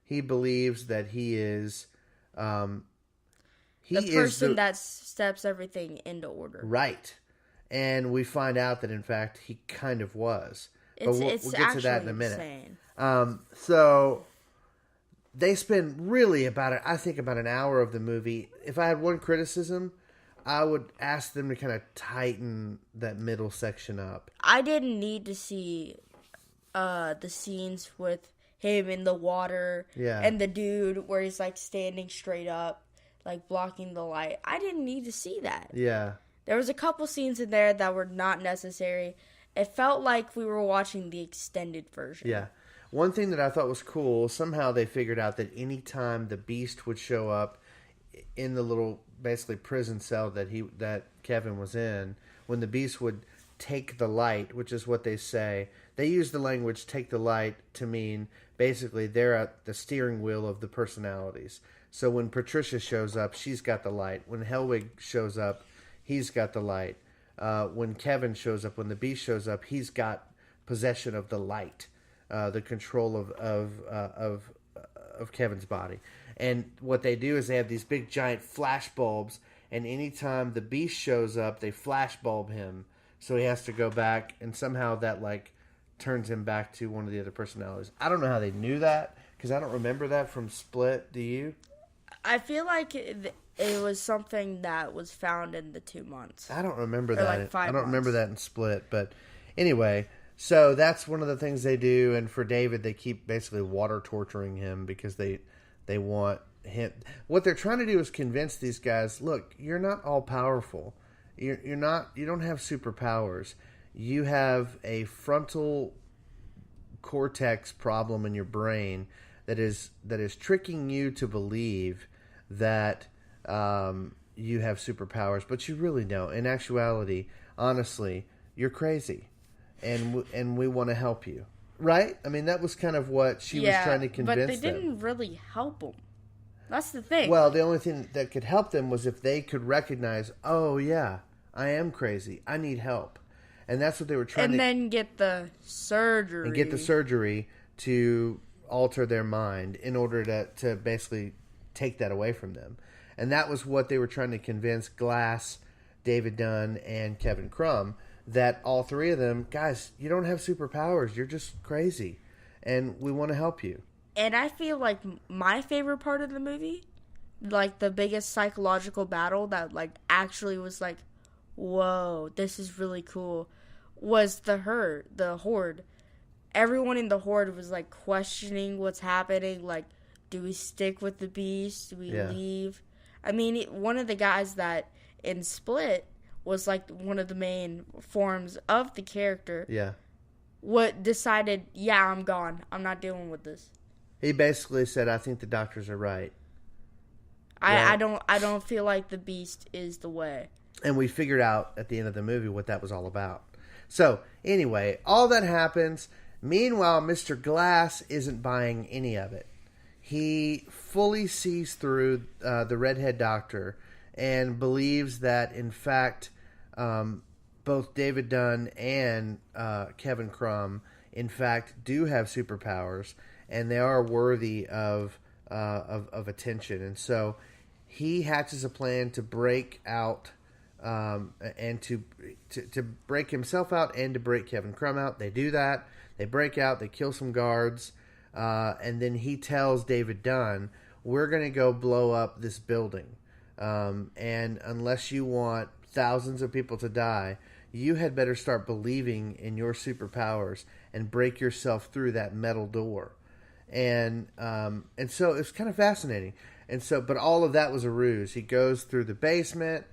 He believes that he is the person that steps everything into order. Right. And we find out that, in fact, he kind of was. But we'll get to that in a minute. Insane. So they spend really about an hour of the movie. If I had one criticism, I would ask them to kind of tighten that middle section up. I didn't need to see the scenes with him in the water and the dude where he's like standing straight up, like blocking the light. I didn't need to see that. Yeah. There was a couple scenes in there that were not necessary. It felt like we were watching the extended version. Yeah. One thing that I thought was cool, somehow they figured out that anytime the Beast would show up in the little, basically, prison cell that Kevin was in, when the Beast would take the light, which is what they say, they use the language take the light to mean, basically, they're at the steering wheel of the personalities. So when Patricia shows up, she's got the light. When Hellwig shows up, he's got the light. When Kevin shows up, when the Beast shows up, he's got possession of the light, the control of Kevin's body. And what they do is they have these big giant flash bulbs, and anytime the Beast shows up, they flash bulb him. So he has to go back, and somehow that turns him back to one of the other personalities. I don't know how they knew that, because I don't remember that from Split. Do you? I feel like it was something that was found in the 2 months. I don't remember Or that. like 5 I don't remember months. that in Split. But anyway, so that's one of the things they do. And for David, they keep basically water torturing him because they want him. What they're trying to do is convince these guys, look, you're not all powerful. You're not. You don't have superpowers. You have a frontal cortex problem in your brain that is tricking you to believe that you have superpowers, but you really don't. In actuality, honestly, you're crazy, and we want to help you, right? I mean, that was kind of what she was trying to convince them. But they didn't really help him. That's the thing. Well, the only thing that could help them was if they could recognize, oh yeah, I am crazy. I need help, and that's what they were trying and to. then get the surgery. And get the surgery to alter their mind in order to basically take that away from them. And that was what they were trying to convince Glass, David Dunn, and Kevin Crumb, that all three of them, guys, you don't have superpowers. You're just crazy. And we want to help you. And I feel like my favorite part of the movie, like the biggest psychological battle that like actually was like, whoa, this is really cool, was the horde. Everyone in the horde was like questioning what's happening. Like, do we stick with the beast? Do we leave? I mean, one of the guys that in Split was like one of the main forms of the character. Yeah. What decided, yeah, I'm gone. I'm not dealing with this. He basically said, I think the doctors are right. I don't feel like the beast is the way. And we figured out at the end of the movie what that was all about. So, anyway, all that happens. Meanwhile, Mr. Glass isn't buying any of it. He fully sees through the redhead doctor and believes that, in fact, both David Dunn and Kevin Crumb, in fact, do have superpowers, and they are worthy of attention. And so he hatches a plan to break out and to break himself out and to break Kevin Crumb out. They do that. They break out. They kill some guards. And then he tells David Dunn, we're going to go blow up this building. And unless you want thousands of people to die, you had better start believing in your superpowers and break yourself through that metal door. And so it's kind of fascinating. And so, but all of that was a ruse. He goes through the basement.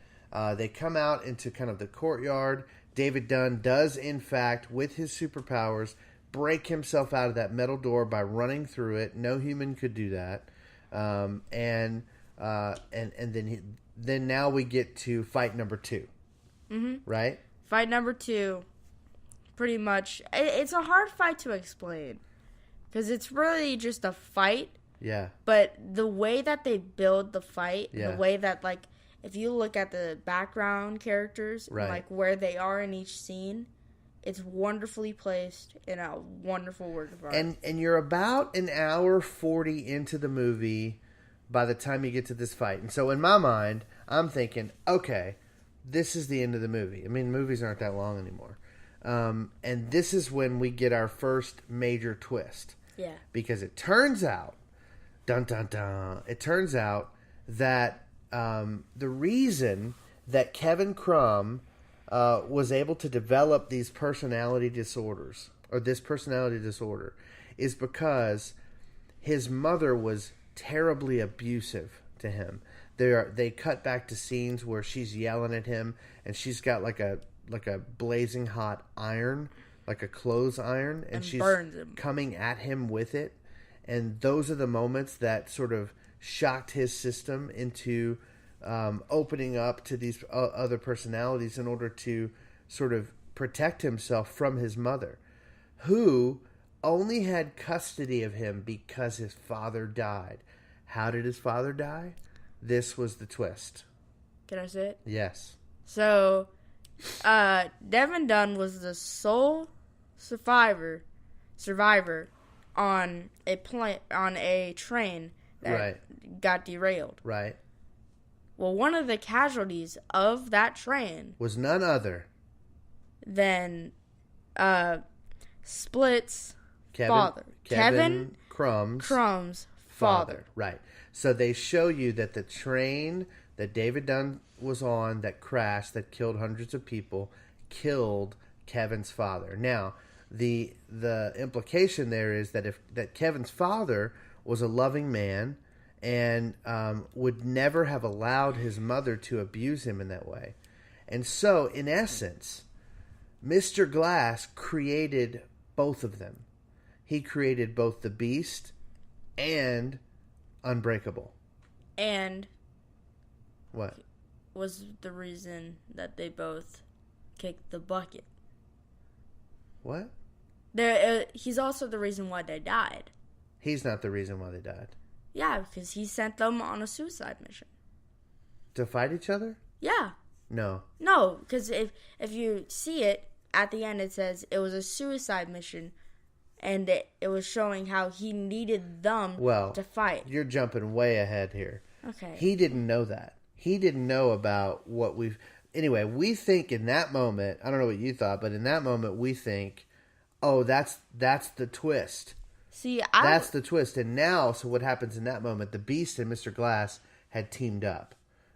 They come out into kind of the courtyard. David Dunn does, in fact, with his superpowers, break himself out of that metal door by running through it. No human could do that. And then now we get to fight number 2. Mm-hmm. Right? Fight number 2. Pretty much. It's a hard fight to explain. Because it's really just a fight. Yeah. But the way that they build the fight, the way that, like, if you look at the background characters, right, and, like, where they are in each scene, it's wonderfully placed in a wonderful work of art. And you're about an hour 40 into the movie by the time you get to this fight. And so in my mind, I'm thinking, okay, this is the end of the movie. I mean, movies aren't that long anymore. And this is when we get our first major twist. Yeah. Because it turns out, dun dun dun, it turns out that the reason that Kevin Crumb was able to develop these personality disorders, or this personality disorder, is because his mother was terribly abusive to him. They cut back to scenes where she's yelling at him, and she's got like a blazing hot iron, like a clothes iron, and she's burns him, coming at him with it. And those are the moments that sort of shocked his system into opening up to these other personalities in order to sort of protect himself from his mother, who only had custody of him because his father died. How did his father die? This was the twist. Can I say it? Yes. So, Devin Dunn was the sole survivor on a train that got derailed. Right. Well, one of the casualties of that train was none other than Split's father. Kevin Crumb's father. Right. So they show you that the train that David Dunn was on that crashed, that killed hundreds of people, killed Kevin's father. Now, the implication there is that Kevin's father was a loving man and would never have allowed his mother to abuse him in that way. And so, in essence, Mr. Glass created both of them. He created both the Beast and Unbreakable. And what was the reason that they both kicked the bucket? What? He's also the reason why they died. He's not the reason why they died. Yeah, because he sent them on a suicide mission. To fight each other? Yeah. No. No, because if you see it, at the end it says it was a suicide mission, and it was showing how he needed them to fight. You're jumping way ahead here. Okay. He didn't know that. He didn't know about what we've... anyway, we think in that moment, I don't know what you thought, but in that moment we think, oh, that's the twist. See, That's the twist. And now, so what happens in that moment, the Beast and Mr. Glass had teamed up.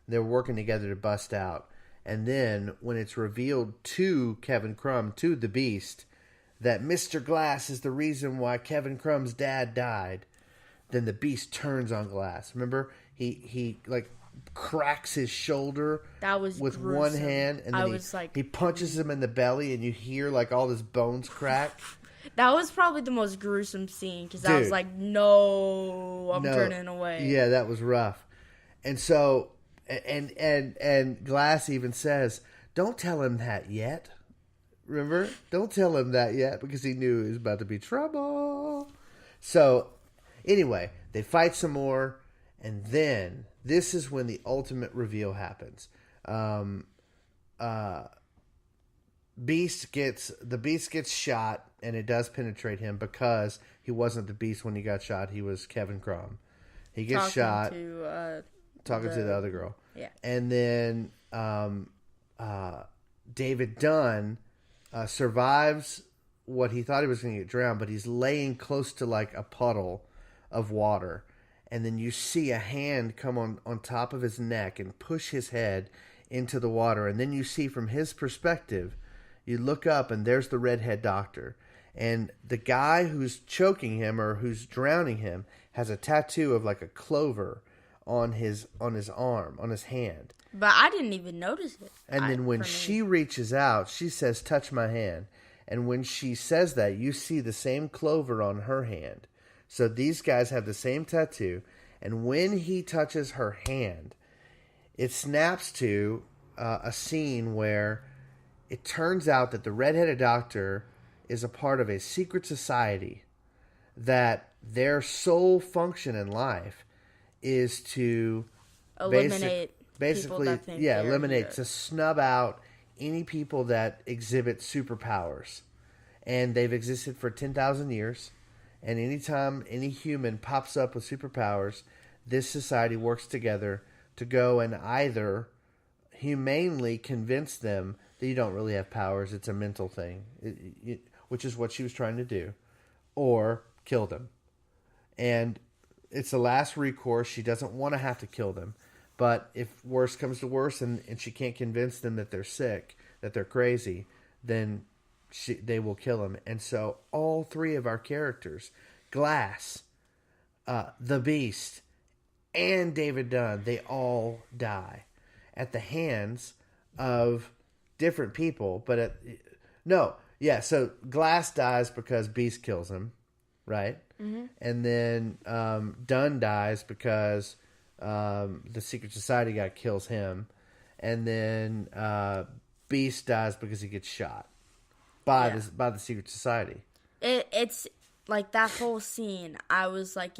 They were working together to bust out. And then when it's revealed to Kevin Crumb, to the Beast, that Mr. Glass is the reason why Kevin Crumb's dad died, then the Beast turns on Glass. Remember? He like cracks his shoulder that was with gruesome. one hand, and then he punches him in the belly, and you hear like all his bones crack. That was probably the most gruesome scene because I was like, no, I'm turning away. Yeah, that was rough. And so, and Glass even says, don't tell him that yet. Remember? Don't tell him that yet because he knew it was about to be trouble. So, anyway, they fight some more, and then this is when the ultimate reveal happens. The Beast gets shot, and it does penetrate him because he wasn't the Beast when he got shot. He was Kevin Crumb. He gets shot talking to the other girl. Yeah. And then David Dunn survives what he thought he was going to get drowned, but he's laying close to like a puddle of water. And then you see a hand come on top of his neck and push his head into the water. And then you see from his perspective, you look up and there's the redhead doctor. And the guy who's choking him or who's drowning him has a tattoo of like a clover on his arm, on his hand. But I didn't even notice it. And then when she reaches out, she says, touch my hand. And when she says that, you see the same clover on her hand. So these guys have the same tattoo. And when he touches her hand, it snaps to a scene where it turns out that the redheaded doctor is a part of a secret society that their sole function in life is to eliminate eliminate, to snub out any people that exhibit superpowers. And they've existed for 10,000 years. And anytime any human pops up with superpowers, this society works together to go and either humanely convince them that you don't really have powers, it's a mental thing, which is what she was trying to do, or kill them. And it's the last recourse. She doesn't want to have to kill them. But if worse comes to worse and she can't convince them that they're sick, that they're crazy, then they will kill him. And so all three of our characters, Glass, the Beast, and David Dunn, they all die at the hands of different people. So Glass dies because Beast kills him, right? Mm-hmm. And then Dunn dies because the Secret Society guy kills him. And then Beast dies because he gets shot by the Secret Society. It's like that whole scene. I was like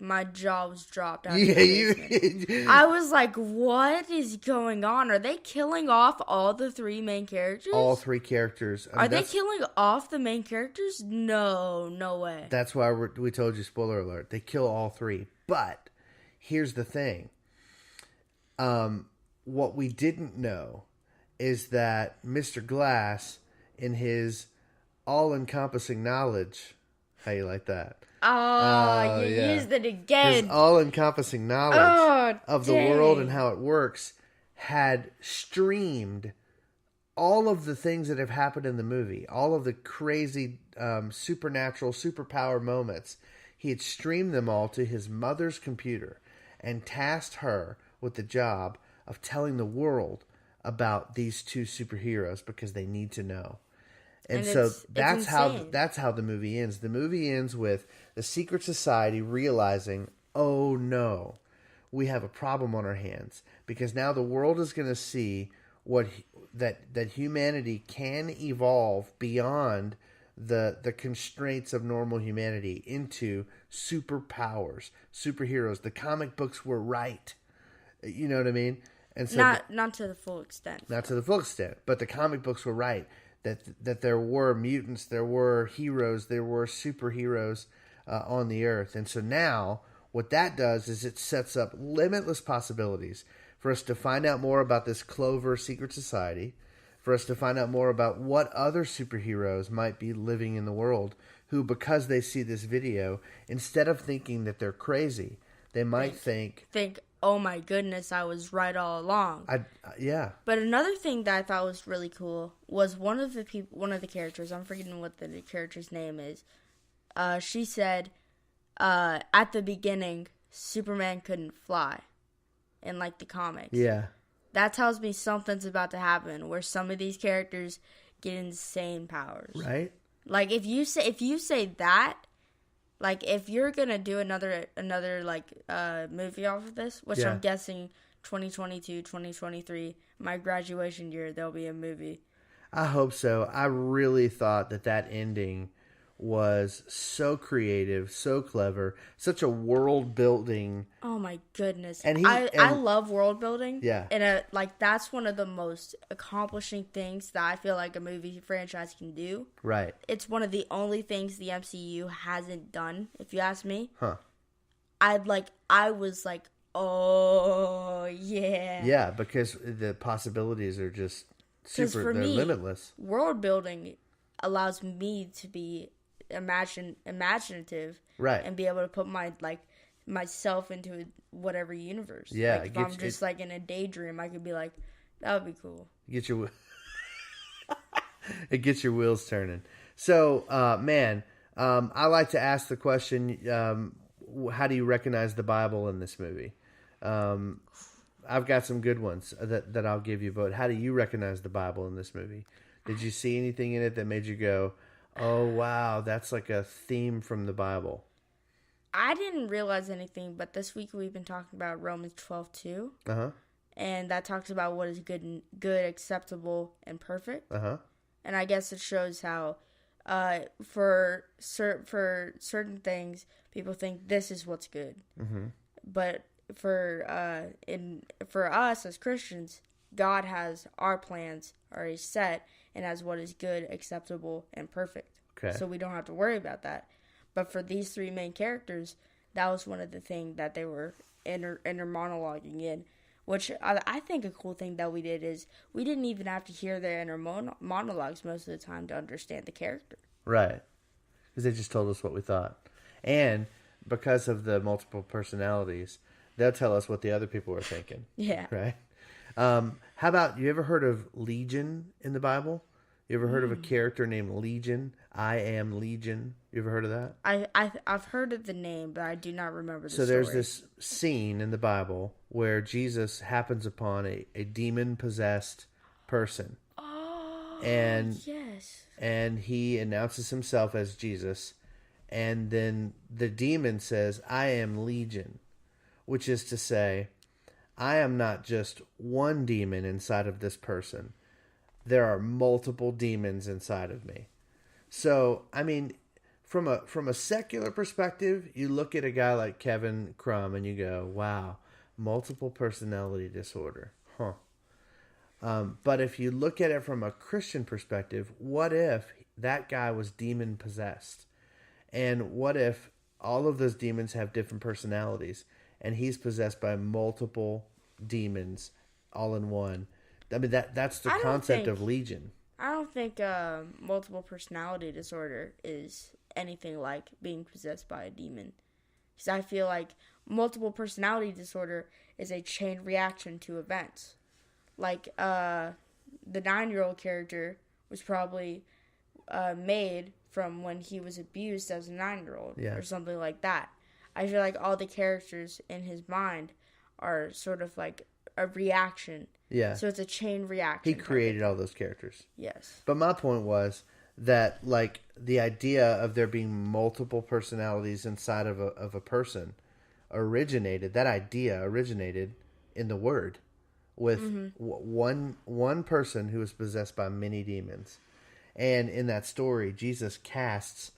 my jaw was dropped out. I was like, what is going on? Are they killing off all the three main characters? All three characters. Are they killing off the main characters? No way. That's why we told you, spoiler alert, they kill all three. But here's the thing. What we didn't know is that Mr. Glass, in his all-encompassing knowledge, how you like that? Oh, you used it again. His all-encompassing knowledge of the world and how it works had streamed all of the things that have happened in the movie, all of the crazy supernatural, superpower moments. He had streamed them all to his mother's computer and tasked her with the job of telling the world about these two superheroes because they need to know. And so that's how the movie ends. The movie ends with the Secret Society realizing, oh no, we have a problem on our hands, because now the world is going to see that humanity can evolve beyond the constraints of normal humanity into superpowers, superheroes. The comic books were right. You know what I mean? And so not to the full extent. Not to the full extent, but the comic books were right. That there were mutants, there were heroes, there were superheroes on the earth. And so now what that does is it sets up limitless possibilities for us to find out more about this Clover secret society, for us to find out more about what other superheroes might be living in the world who, because they see this video, instead of thinking that they're crazy, they might think, oh my goodness, I was right all along. Yeah. But another thing that I thought was really cool was one of the characters, I'm forgetting what the character's name is. She said, at the beginning, Superman couldn't fly in like the comics. Yeah. That tells me something's about to happen where some of these characters get insane powers. Right? Like if you say that, like if you're gonna do another like movie off of this, which Yeah. I'm guessing 2022, 2023, my graduation year, there'll be a movie. I hope so. I really thought that ending was so creative, so clever, such a world building. Oh my goodness! And I love world building. Yeah, and like that's one of the most accomplishing things that I feel like a movie franchise can do. Right. It's one of the only things the MCU hasn't done, if you ask me. Huh. I was like, oh yeah. Yeah, because the possibilities are just super. They're limitless. World building allows me to be imaginative, right, and be able to put myself into whatever universe. Yeah, like if I'm just like in a daydream, I could be like, that would be cool. It gets your wheels turning. So, man, I like to ask the question: how do you recognize the Bible in this movie? I've got some good ones that I'll give you. But how do you recognize the Bible in this movie? Did you see anything in it that made you go, oh, wow, that's like a theme from the Bible? I didn't realize anything, but this week we've been talking about Romans 12:2. Uh-huh. And that talks about what is good, acceptable, and perfect. Uh-huh. And I guess it shows how for certain things, people think this is what's good. Mm-hmm. But for us as Christians, God has our plans already set and has what is good, acceptable, and perfect. Okay. So we don't have to worry about that. But for these three main characters, that was one of the things that they were inner monologuing in. Which I think a cool thing that we did is we didn't even have to hear their inner monologues most of the time to understand the character. Right. Because they just told us what we thought. And because of the multiple personalities, they'll tell us what the other people were thinking. Yeah. Right? How about, you ever heard of Legion in the Bible? You ever heard of a character named Legion? I am Legion. You ever heard of that? I've heard of the name, but I do not remember the story. So there's this scene in the Bible where Jesus happens upon a demon-possessed person. Oh, yes. And he announces himself as Jesus. And then the demon says, I am Legion, which is to say, I am not just one demon inside of this person. There are multiple demons inside of me. So, I mean, from a secular perspective, you look at a guy like Kevin Crumb and you go, wow, multiple personality disorder. Huh. But if you look at it from a Christian perspective, what if that guy was demon possessed? And what if all of those demons have different personalities and he's possessed by multiple demons all in one? I mean, that's the concept of Legion. I don't think multiple personality disorder is anything like being possessed by a demon. Because I feel like multiple personality disorder is a chain reaction to events. Like, the 9-year-old character was probably made from when he was abused as a 9-year-old. Yeah. Or something like that. I feel like all the characters in his mind are sort of like a reaction. Yeah. So it's a chain reaction. He created all those characters. Yes. But my point was that, like, the idea of there being multiple personalities inside of a person originated in the Word with one person who was possessed by many demons. And in that story, Jesus casts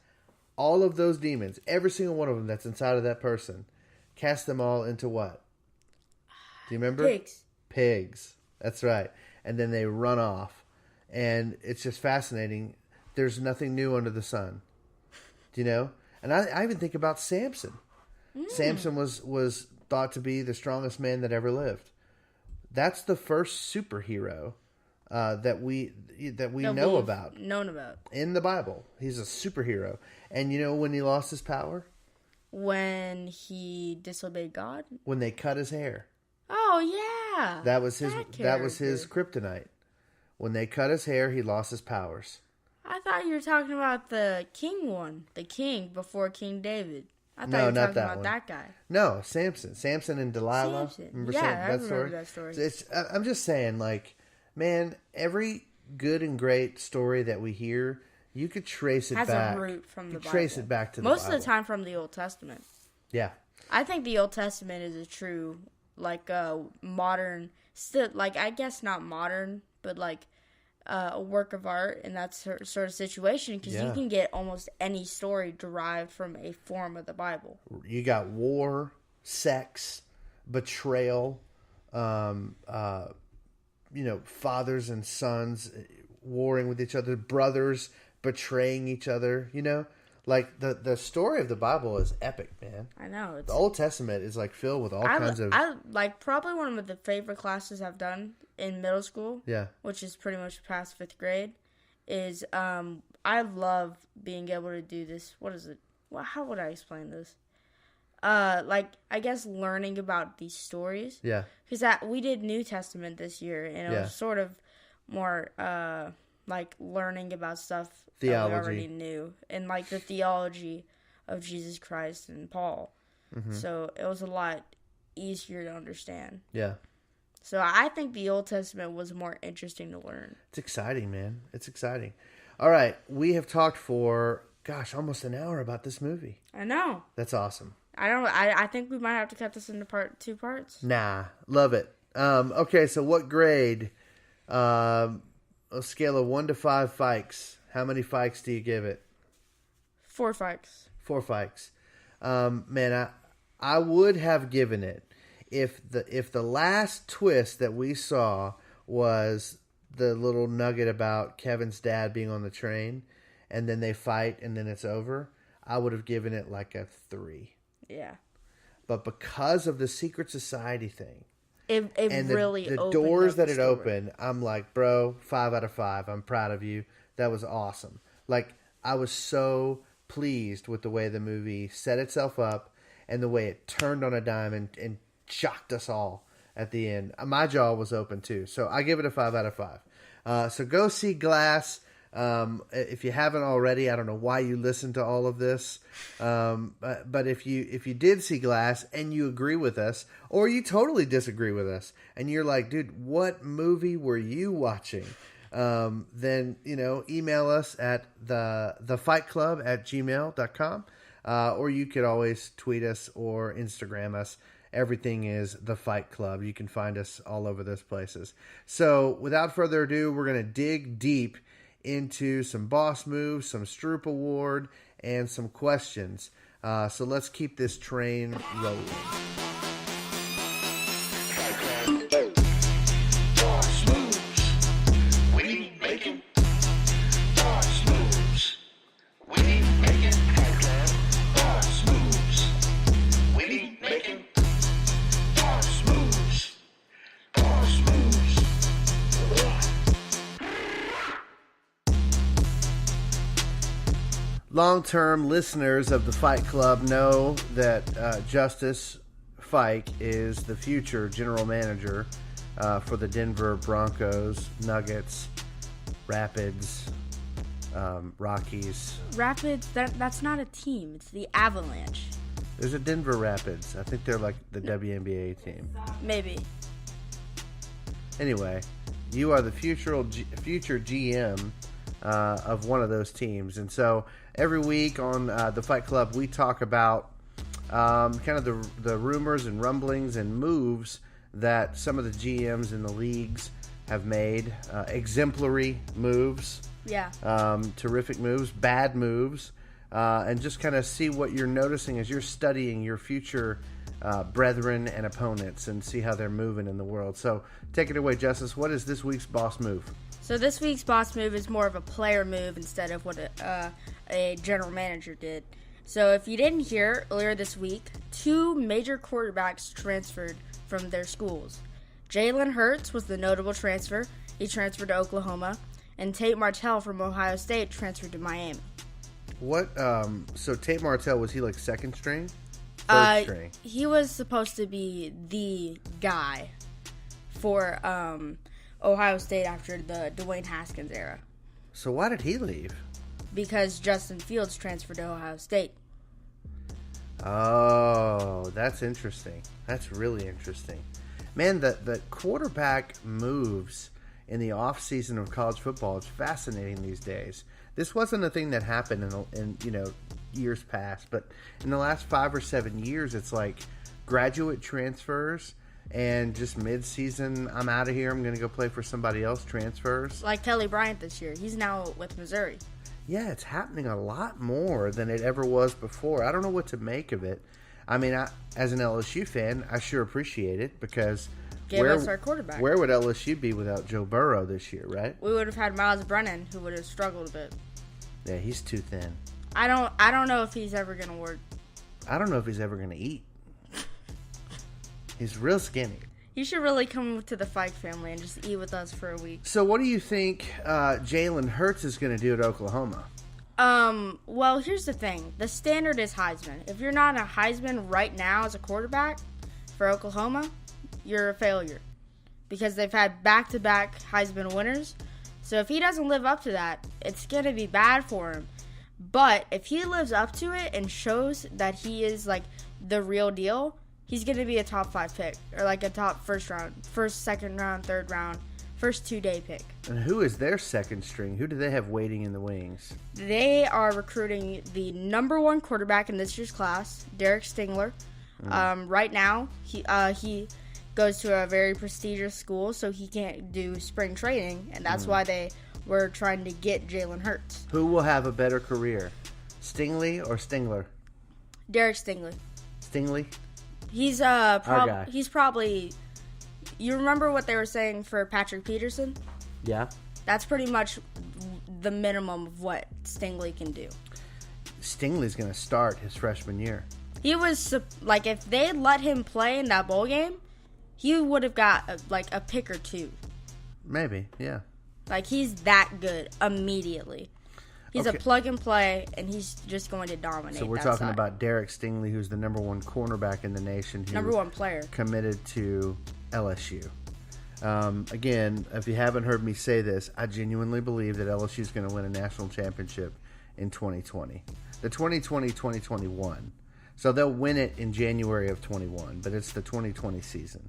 all of those demons, every single one of them that's inside of that person, casts them all into what? Do you remember? Pigs. That's right. And then they run off. And it's just fascinating. There's nothing new under the sun. Do you know? And I even think about Samson. Samson was thought to be the strongest man that ever lived. That's the first superhero that we That know we've about known about. in the Bible. He's a superhero. And you know when he lost his power? When he disobeyed God? When they cut his hair. Oh, yeah. That was his character. kryptonite. When they cut his hair, he lost his powers. I thought you were talking about the king one. The king before King David. I thought No, you were not talking that about one. that guy. No, Samson and Delilah. Samson. Remember Yeah, I that remember that story. I'm just saying, like, man, every good and great story that we hear, you could trace it Has back. a root from the Bible. Trace it back to the Most Bible. of the time from the Old Testament. Yeah. I think the Old Testament is a true, like, modern, still, like, I guess not modern, but, like, a work of art in that sort of situation, because you can get almost any story derived from a form of the Bible. You got war, sex, betrayal, fathers and sons warring with each other, brothers betraying each other, Like, the story of the Bible is epic, man. I know. It's, The Old Testament is, like, filled with all kinds of... I like, probably one of the favorite classes I've done in middle school, Yeah. which is pretty much past 5th grade, is I love being able to do this. What is it? Well, how would I explain this? Like, I guess learning about these stories. Yeah. Because we did New Testament this year, and it was sort of more like learning about stuff Theology. that we already knew, and like the theology of Jesus Christ and Paul. Mm-hmm. So it was a lot easier to understand. Yeah. So I think the Old Testament was more interesting to learn. It's exciting, man. It's exciting. All right. We have talked for, almost an hour about this movie. I know. That's awesome. I think we might have to cut this into 2 parts. Nah. Love it. Okay, so what grade? A scale of 1 to 5 Fikes. How many Fikes do you give it? 4 Fikes. 4 Fikes. Man, I would have given it if the last twist that we saw was the little nugget about Kevin's dad being on the train, and then they fight and then it's over. I would have given it like a 3. Yeah. But because of the secret society thing, It and really the opened doors up that the it story. opened, I'm like, bro, 5 out of 5. I'm proud of you. That was awesome. Like, I was so pleased with the way the movie set itself up and the way it turned on a dime and shocked us all at the end. My jaw was open too. So I give it a 5 out of 5. So go see Glass. If you haven't already, I don't know why you listened to all of this. But if you did see Glass and you agree with us, or you totally disagree with us, and you're like, dude, what movie were you watching? Then, email us at thefikeclub at gmail.com. Or you could always tweet us or Instagram us. Everything is The Fike Club. You can find us all over those places. So without further ado, we're going to dig deep into some boss moves, some Stroop Award, and some questions. So let's keep this train rolling. Boss moves. We making boss moves. We making boss moves. We making boss moves. Boss moves. Long-term listeners of the Fight Club know that Justus Fike is the future general manager for the Denver Broncos, Nuggets, Rapids, Rockies. Rapids, that's not a team. It's the Avalanche. There's a Denver Rapids. I think they're like the WNBA team. Maybe. Anyway, you are the future GM of one of those teams. And so every week on the Fight Club, we talk about kind of the rumors and rumblings and moves that some of the GMs in the leagues have made. Exemplary moves. Yeah. Terrific moves, bad moves. And just kind of see what you're noticing as you're studying your future brethren and opponents and see how they're moving in the world. So take it away, Justus. What is this week's boss move? So this week's boss move is more of a player move instead of what a general manager did. So if you didn't hear, earlier this week, 2 major quarterbacks transferred from their schools. Jalen Hurts was the notable transfer. He transferred to Oklahoma. And Tate Martell from Ohio State transferred to Miami. What? So Tate Martell, was he like second string? Third string? He was supposed to be the guy for Ohio State after the Dwayne Haskins era. So why did he leave? Because Justin Fields transferred to Ohio State. Oh, that's interesting. That's really interesting. Man, the quarterback moves in the offseason of college football is fascinating these days. This wasn't a thing that happened in years past, but in the last 5 or 7 years, it's like graduate transfers and just mid-season, I'm out of here, I'm going to go play for somebody else, transfers. Like Kelly Bryant this year. He's now with Missouri. Yeah, it's happening a lot more than it ever was before. I don't know what to make of it. I mean, as an LSU fan, I sure appreciate it because Give us our quarterback. Where would LSU be without Joe Burrow this year, right? We would have had Miles Brennan, who would have struggled a bit. Yeah, he's too thin. I don't know if he's ever going to work. I don't know if he's ever going to eat. He's real skinny. He should really come to the Fike family and just eat with us for a week. So what do you think Jalen Hurts is going to do at Oklahoma? Well, here's the thing. The standard is Heisman. If you're not a Heisman right now as a quarterback for Oklahoma, you're a failure. Because they've had back-to-back Heisman winners. So if he doesn't live up to that, it's going to be bad for him. But if he lives up to it and shows that he is, like, the real deal, he's going to be a top 5 pick. Or, like, a top first, second round, third round, first 2-day pick. And who is their second string? Who do they have waiting in the wings? They are recruiting the number 1 quarterback in this year's class, Derek Stingler. Right now, he goes to a very prestigious school, so he can't do spring training, and that's why they were trying to get Jalen Hurts. Who will have a better career, Stingley or Stingler? Derek Stingley. Stingley? He's guy. he's probably. You remember what they were saying for Patrick Peterson? Yeah. That's pretty much the minimum of what Stingley can do. Stingley's going to start his freshman year. He was like, if they let him play in that bowl game, he would have got a pick or 2. Maybe, yeah. Like, he's that good immediately. He's a plug and play, and he's just going to dominate. So we're talking about Derek Stingley, who's the number 1 cornerback in the nation. Number 1 player. Committed to LSU. Again, if you haven't heard me say this, I genuinely believe that LSU is going to win a national championship in 2020. The 2020-2021. So they'll win it in January of 21, but it's the 2020 season.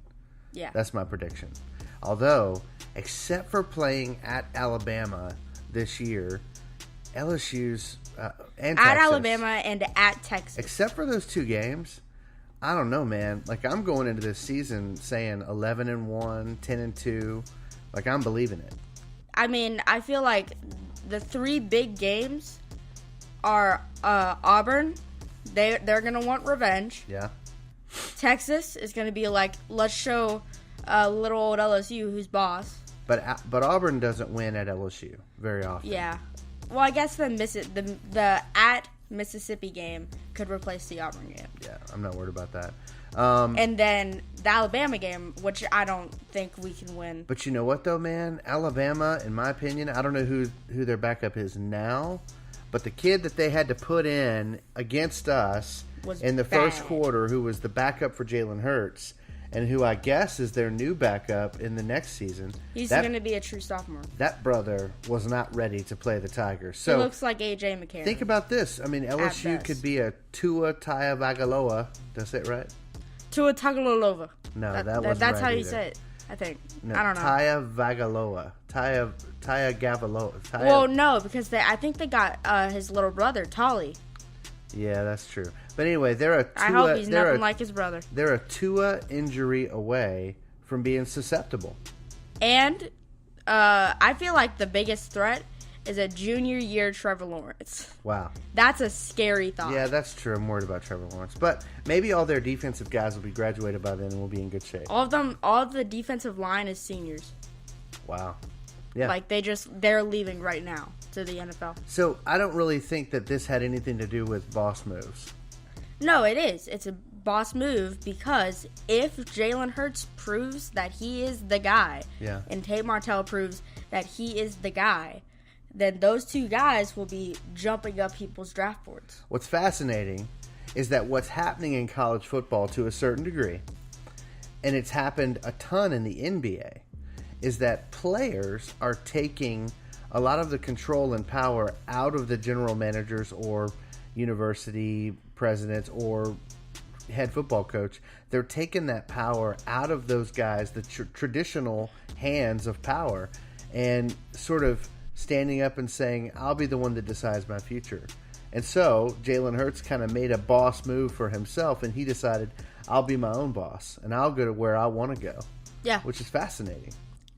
Yeah. That's my prediction. Although, except for playing at Alabama this year, LSU's and at Texas, Alabama and at Texas. except for those 2 games, I don't know, man. Like, I'm going into this season saying 11-1, 10-2. Like, I'm believing it. I mean, I feel like the 3 big games are Auburn. They're going to want revenge. Yeah. Texas is going to be like, let's show little old LSU who's boss. But Auburn doesn't win at LSU very often. Yeah. Well, I guess the at Mississippi game could replace the Auburn game. Yeah, I'm not worried about that. And then the Alabama game, which I don't think we can win. But you know what, though, man? Alabama, in my opinion, I don't know who their backup is now, but the kid that they had to put in against us in the first quarter, who was the backup for Jalen Hurts, and who I guess is their new backup in the next season. He's going to be a true sophomore. That brother was not ready to play the Tigers. So he looks like A.J. McCarron. Think about this. I mean, LSU could be a Tua Tagovailoa. Did I say it right? Tua Tagovailoa. No, that wasn't That's right how you either. say it, I think. No, I don't know. Tagovailoa. Tagovailoa. Well, no, because I think they got his little brother, Tolly. Yeah, that's true. But anyway, they're a Tua, I hope he's nothing like his brother. They're a Tua injury away from being susceptible. And I feel like the biggest threat is a junior year Trevor Lawrence. Wow. That's a scary thought. Yeah, that's true. I'm worried about Trevor Lawrence. But maybe all their defensive guys will be graduated by then and we'll be in good shape. All of the defensive line is seniors. Wow. Yeah. Like, they're leaving right now to the NFL. So I don't really think that this had anything to do with boss moves. No, it is. It's a boss move because if Jalen Hurts proves that he is the guy, and Tate Martell proves that he is the guy, then those two guys will be jumping up people's draft boards. What's fascinating is that what's happening in college football to a certain degree, and it's happened a ton in the NBA, is that players are taking a lot of the control and power out of the general managers or university presidents or head football coach. They're taking that power out of those guys, the traditional hands of power, and sort of standing up and saying, I'll be the one that decides my future. And so Jalen Hurts kind of made a boss move for himself, and he decided, I'll be my own boss, and I'll go to where I want to go. Yeah. Which is fascinating.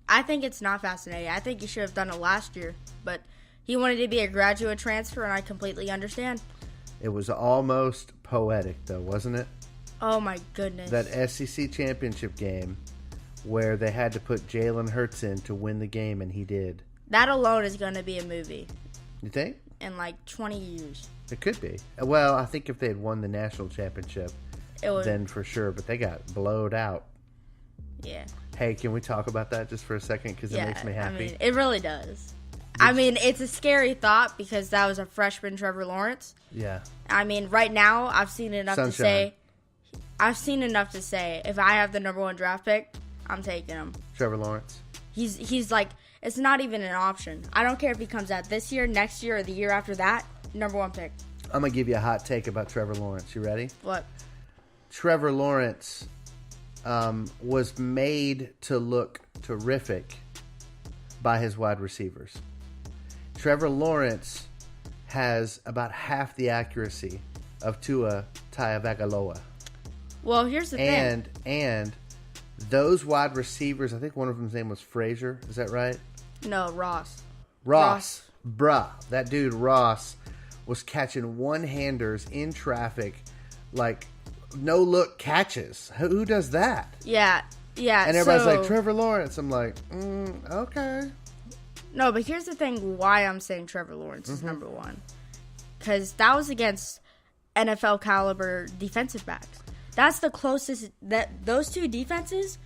I think it's not fascinating. I think he should have done it last year, but he wanted to be a graduate transfer, and I completely understand. It was almost poetic, though, wasn't it? Oh, my goodness. That SEC championship game where they had to put Jalen Hurts in to win the game, and he did. That alone is going to be a movie. You think? In like 20 years. It could be. Well, I think if they had won the national championship, then for sure. But they got blowed out. Yeah. Hey, can we talk about that just for a second? Because it makes me happy. I mean, it really does. I mean, it's a scary thought because that was a freshman Trevor Lawrence. Yeah. I mean, right now, I've seen enough to say, if I have the number 1 draft pick, I'm taking him. Trevor Lawrence. He's like, it's not even an option. I don't care if he comes out this year, next year, or the year after that. Number 1 pick. I'm going to give you a hot take about Trevor Lawrence. You ready? What? Trevor Lawrence was made to look terrific by his wide receivers. Trevor Lawrence has about half the accuracy of Tua Tagovailoa. Well, here's the thing. And those wide receivers, I think one of them's name was Frazier. Is that right? No, Ross. Bruh. That dude, Ross, was catching one-handers in traffic, like no-look catches. Who does that? Yeah. And everybody's like, Trevor Lawrence. I'm like, okay. No, but here's the thing why I'm saying Trevor Lawrence is number 1. Because that was against NFL caliber defensive backs. That's the closest that those two defenses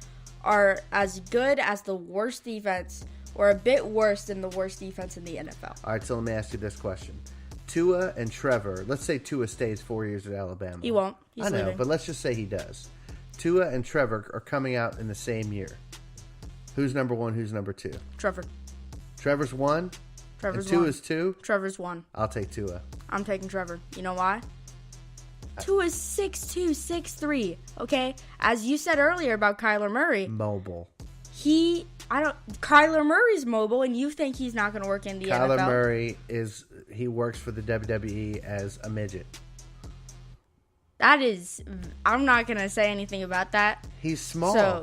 are as good as the worst defense or a bit worse than the worst defense in the NFL. All right, so let me ask you this question. Tua and Trevor, let's say Tua stays 4 years at Alabama. He won't. He's leaving. But let's just say he does. Tua and Trevor are coming out in the same year. Who's number 1? Who's number 2? Trevor. Trevor's 1? Trevor's and 2 1. is 2? Trevor's 1. I'll take Tua. I'm taking Trevor. You know why? Tua is 6'2", 6'3", okay? As you said earlier about Kyler Murray. Mobile. Kyler Murray's mobile, and you think he's not going to work in the NFL? Kyler Murray he works for the WWE as a midget. I'm not going to say anything about that. He's small. So,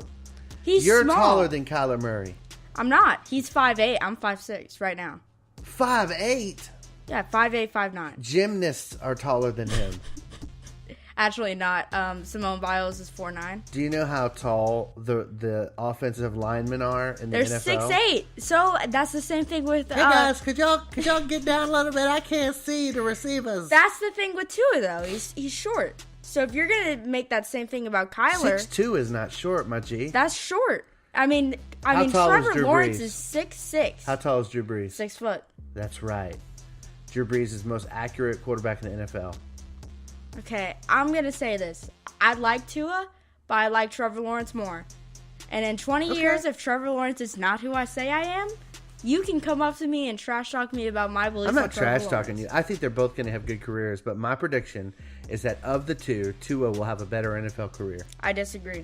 You're small. taller than Kyler Murray. I'm not. He's 5'8". I'm 5'6" right now. 5'8"? Yeah, 5'8", 5'9". Gymnasts are taller than him. Actually not. Simone Biles is 4'9". Do you know how tall the offensive linemen are in the NFL? They're 6'8". So that's the same thing with. Hey guys, could y'all get down a little bit? I can't see the receivers. That's the thing with Tua though. He's short. So if you're gonna make that same thing about Kyler, 6'2" is not short, my G. That's short. I mean, Trevor Lawrence is 6'6". How tall is Drew Brees? 6 foot. That's right. Drew Brees is the most accurate quarterback in the NFL. Okay, I'm going to say this. I like Tua, but I like Trevor Lawrence more. And in 20 years, if Trevor Lawrence is not who I say I am, you can come up to me and trash talk me about my beliefs. I'm not trash talking you. I think they're both going to have good careers, but my prediction is that of the two, Tua will have a better NFL career. I disagree.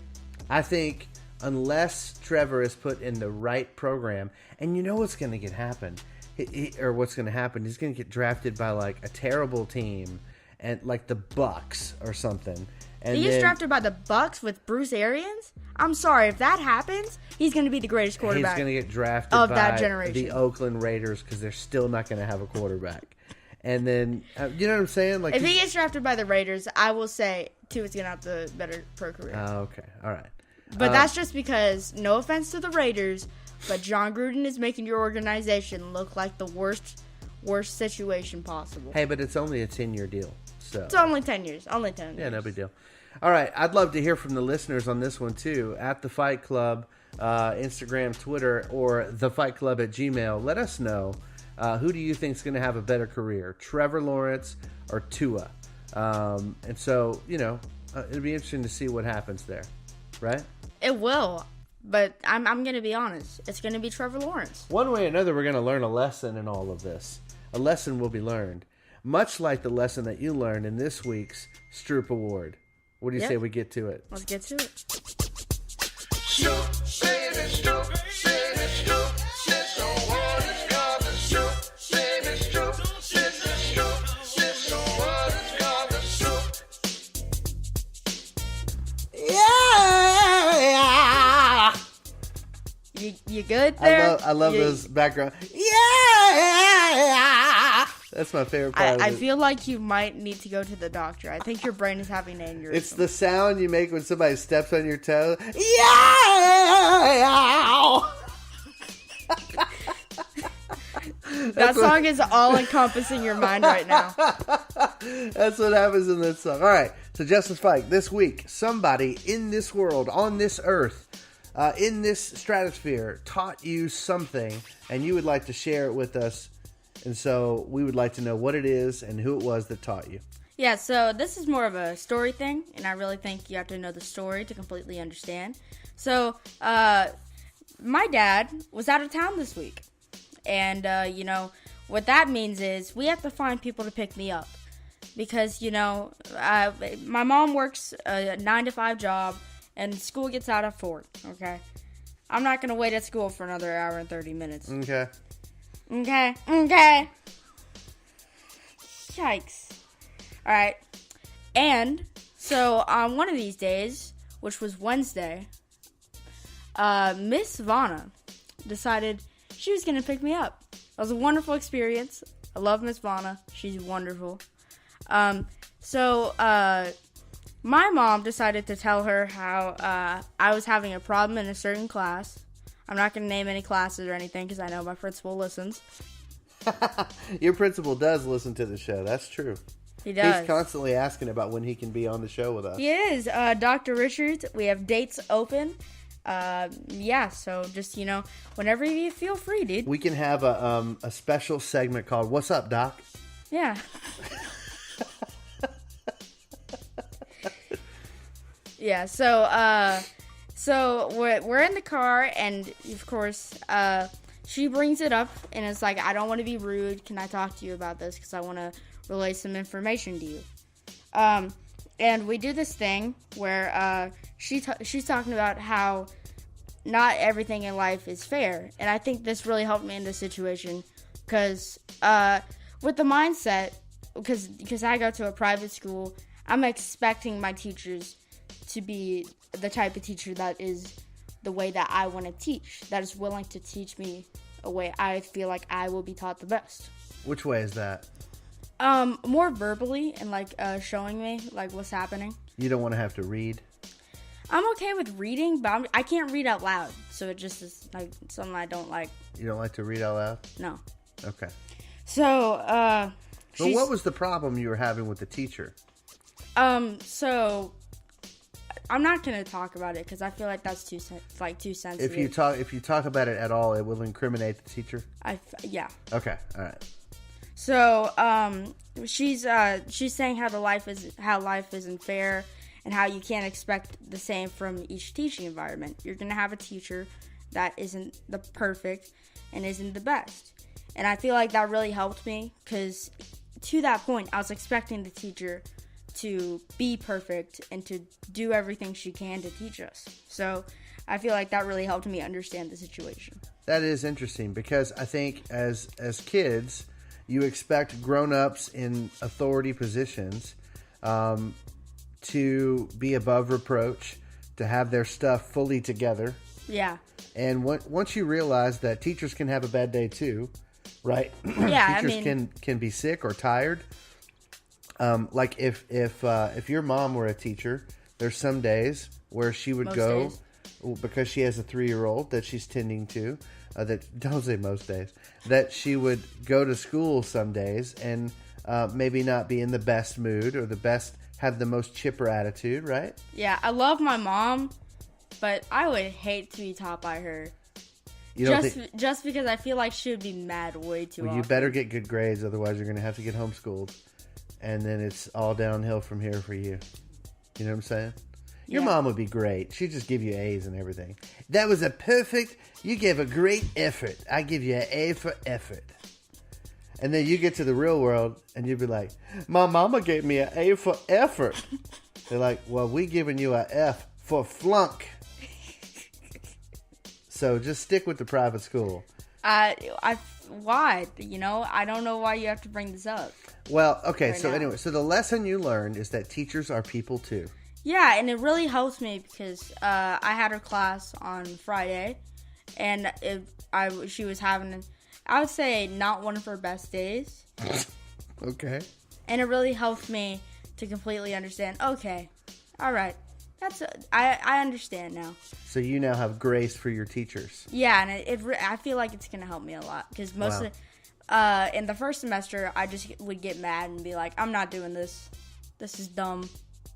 I think unless Trevor is put in the right program, and you know what's going to happen, he's going to get drafted by like a terrible team. And like the Bucks or something. And he gets drafted by the Bucks with Bruce Arians? I'm sorry, if that happens, he's going to be the greatest quarterback. He's going to get drafted of by that generation. The Oakland Raiders because they're still not going to have a quarterback. And then, you know what I'm saying? Like, if he gets drafted by the Raiders, I will say Tua's going to have the better pro career. Oh, okay. All right. But that's just because, no offense to the Raiders, but John Gruden is making your organization look like the worst situation possible. Hey, but it's only a 10-year deal. So. It's only 10 years. Only 10 years. Yeah, no big deal. All right, I'd love to hear from the listeners on this one too. At the Fight Club, Instagram, Twitter, or thefikeclub@gmail. Let us know who do you think is going to have a better career, Trevor Lawrence or Tua? And so, it'll be interesting to see what happens there, right? It will, but I'm going to be honest. It's going to be Trevor Lawrence. One way or another, we're going to learn a lesson in all of this. A lesson will be learned, much like the lesson that you learned in this week's Stroop Award. What do you say we get to it? Let's get to it. Shoot, baby, shoot, baby, shoot. Sister, what is coming? Shoot, baby, shoot. Sister, shoot. Sister, what is coming? Shoot. Yeah! You good there? I love those background. Yeah! That's my favorite part of I it. feel like you might need to go to the doctor. I think your brain is having an aneurysm. It's the sound you make when somebody steps on your toe. Yeah! That song is all encompassing your mind right now. That's what happens in this song. All right, so Justus Fike, this week, somebody in this world, on this earth, in this stratosphere, taught you something, and you would like to share it with us. And so we would like to know what it is and who it was that taught you. Yeah, so this is more of a story thing, and I really think you have to know the story to completely understand. So, my dad was out of town this week. And, what that means is we have to find people to pick me up. Because, my mom works a 9-to-5 job, and school gets out at 4, okay? I'm not going to wait at school for another hour and 30 minutes. Okay. Okay. Yikes. Alright. And, so, on one of these days, which was Wednesday, Miss Vanna decided she was going to pick me up. It was a wonderful experience. I love Miss Vanna. She's wonderful. So, my mom decided to tell her how I was having a problem in a certain class. I'm not going to name any classes or anything because I know my principal listens. Your principal does listen to the show. That's true. He does. He's constantly asking about when he can be on the show with us. He is. Dr. Richards, we have dates open. So just, whenever you feel free, dude. We can have a special segment called What's Up, Doc? Yeah. Yeah, so we're in the car, and of course, she brings it up, and it's like, I don't want to be rude. Can I talk to you about this? Because I want to relay some information to you. And we do this thing where she's talking about how not everything in life is fair, and I think this really helped me in this situation because with the mindset, because I go to a private school, I'm expecting my teachers to be the type of teacher that is the way that I want to teach, that is willing to teach me a way I feel like I will be taught the best. Which way is that? More verbally and showing me what's happening. You don't want to have to read? I'm okay with reading, but I can't read out loud, so it just is something I don't like. You don't like to read out loud? No. Okay. So, But what was the problem you were having with the teacher? So I'm not gonna talk about it because I feel like that's too sensitive. If you talk about it at all, it will incriminate the teacher. Yeah. Okay. All right. So she's saying how life isn't fair and how you can't expect the same from each teaching environment. You're gonna have a teacher that isn't the perfect and isn't the best, and I feel like that really helped me because to that point I was expecting the teacher to be perfect and to do everything she can to teach us. So I feel like that really helped me understand the situation. That is interesting because I think as kids, you expect grown-ups in authority positions to be above reproach, to have their stuff fully together. Yeah. And once you realize that teachers can have a bad day too, right? Yeah, teachers can be sick or tired. Like if your mom were a teacher, there's some days where she would go because she has a 3-year-old that she's tending to. Don't say most days. That she would go to school some days and maybe not be in the best mood or the best have the most chipper attitude, right? Yeah, I love my mom, but I would hate to be taught by her. You don't Just because I feel like she would be mad way too well, often. you better get good grades, otherwise you're going to have to get homeschooled. And then it's all downhill from here for you. You know what I'm saying? Your mom would be great. She'd just give you A's and everything. That was you gave a great effort. I give you an A for effort. And then you get to the real world and you'd be like, my mama gave me an A for effort. They're like, well, we giving you an F for flunk. So just stick with the private school. Why? You know, I don't know why you have to bring this up. Well, okay, right so now. anyway, so the lesson you learned is that teachers are people too. Yeah, and it really helps me because I had her class on Friday, and she was having, I would say, not one of her best days. Okay. And it really helped me to completely understand. Okay, all right, I understand now. So you now have grace for your teachers. Yeah, and I feel like it's gonna help me a lot because most of in the first semester I just would get mad and be like, I'm not doing this. This is dumb.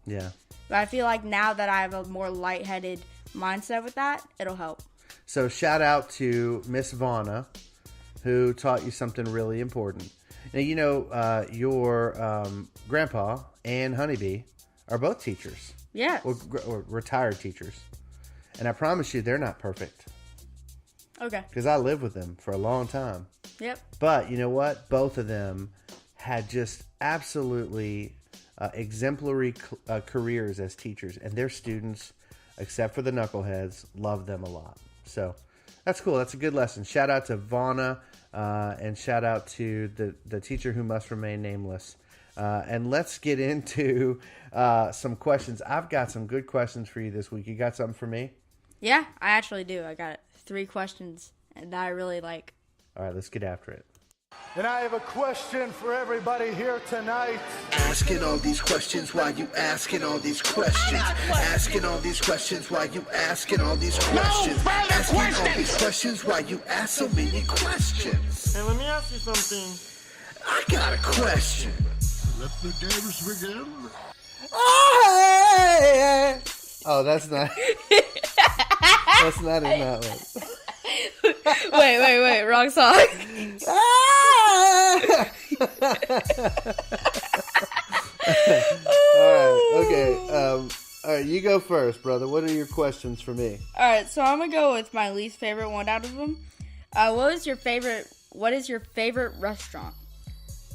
Yeah. But I feel like now that I have a more lightheaded mindset with that, it'll help. So shout out to Miss Vonna, who taught you something really important. Now, you know, your grandpa and Honeybee are both teachers. Yeah. Or retired teachers. And I promise you, they're not perfect. Okay. Because I lived with them for a long time. Yep. But you know what? Both of them had just absolutely exemplary careers as teachers. And their students, except for the knuckleheads, love them a lot. So that's cool. That's a good lesson. Shout out to Vonna and shout out to the teacher who must remain nameless. And let's get into some questions. I've got some good questions for you this week. You got something for me? Yeah, I actually do. I got 3 questions that I really like. All right, let's get after it. And I have a question for everybody here tonight. Asking all these questions while you asking all these questions. Asking all these questions while you asking all these questions. Asking all these questions while you ask so many questions. Hey, let me ask you something. I got a question. Let the games begin. Oh, that's not. That's not in that one. Wait, wrong song. All right, you go first, brother. What are your questions for me? All right, so I'm gonna go with my least favorite one out of them. What is your favorite restaurant?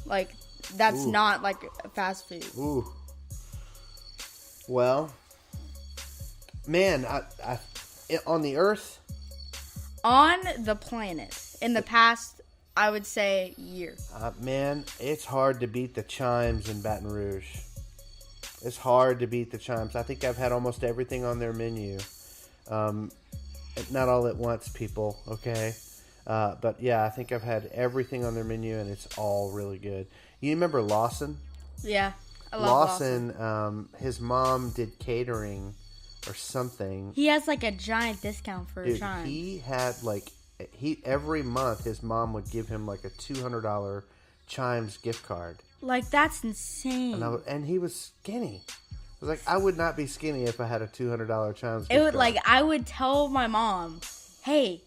Like that's not like fast food. Ooh. Well, man, I on the earth. On the planet, in the past, I would say year. Man, it's hard to beat the Chimes in Baton Rouge. It's hard to beat the Chimes. I think I've had almost everything on their menu. Not all at once, people, okay? But yeah, I think I've had everything on their menu, and it's all really good. You remember Lawson? Yeah, I love Lawson. His mom did catering or something. He has like a giant discount for Dude, Chimes. he had every month his mom would give him like a $200 Chimes gift card. Like that's insane. And he was skinny. I was like, I would not be skinny if I had a $200 Chimes gift It would card. I would tell my mom, "Hey,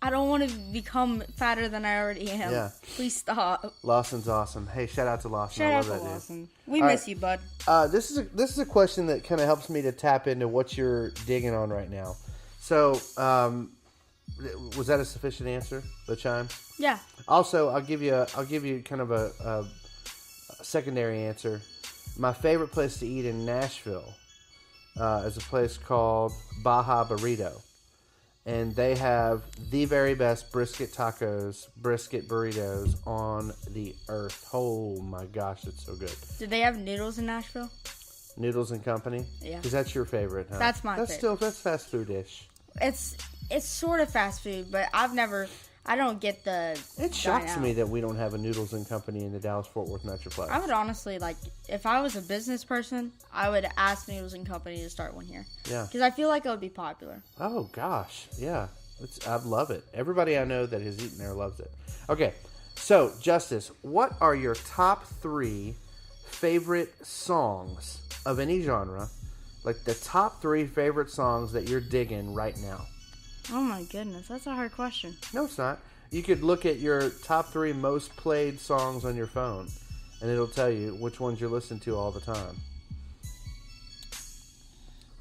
I don't want to become fatter than I already am. Yeah. Please stop." Lawson's awesome. Hey, shout out to Lawson. Shout I out love to that Lawson. dude. We All miss right. you, bud. This is a question that kind of helps me to tap into what you're digging on right now. So, was that a sufficient answer? The Chimes? Yeah. Also, I'll give you kind of a secondary answer. My favorite place to eat in Nashville is a place called Baja Burrito. And they have the very best brisket burritos on the earth. Oh my gosh, it's so good. Do they have noodles in Nashville? Noodles and Company? Yeah. Because that's your favorite, huh? That's my favorite. That's fast food-ish. It's sort of fast food, but I don't get the. It shocks me that we don't have a Noodles and Company in the Dallas-Fort Worth Metroplex. I would honestly if I was a business person, I would ask Noodles and Company to start one here. Yeah. Because I feel like it would be popular. Oh, gosh. Yeah. I love it. Everybody I know that has eaten there loves it. Okay. So, Justus, what are your top 3 favorite songs of any genre. Like the top 3 favorite songs that you're digging right now. Oh my goodness, that's a hard question. No, it's not. You could look at your top 3 most played songs on your phone, and it'll tell you which ones you're listening to all the time.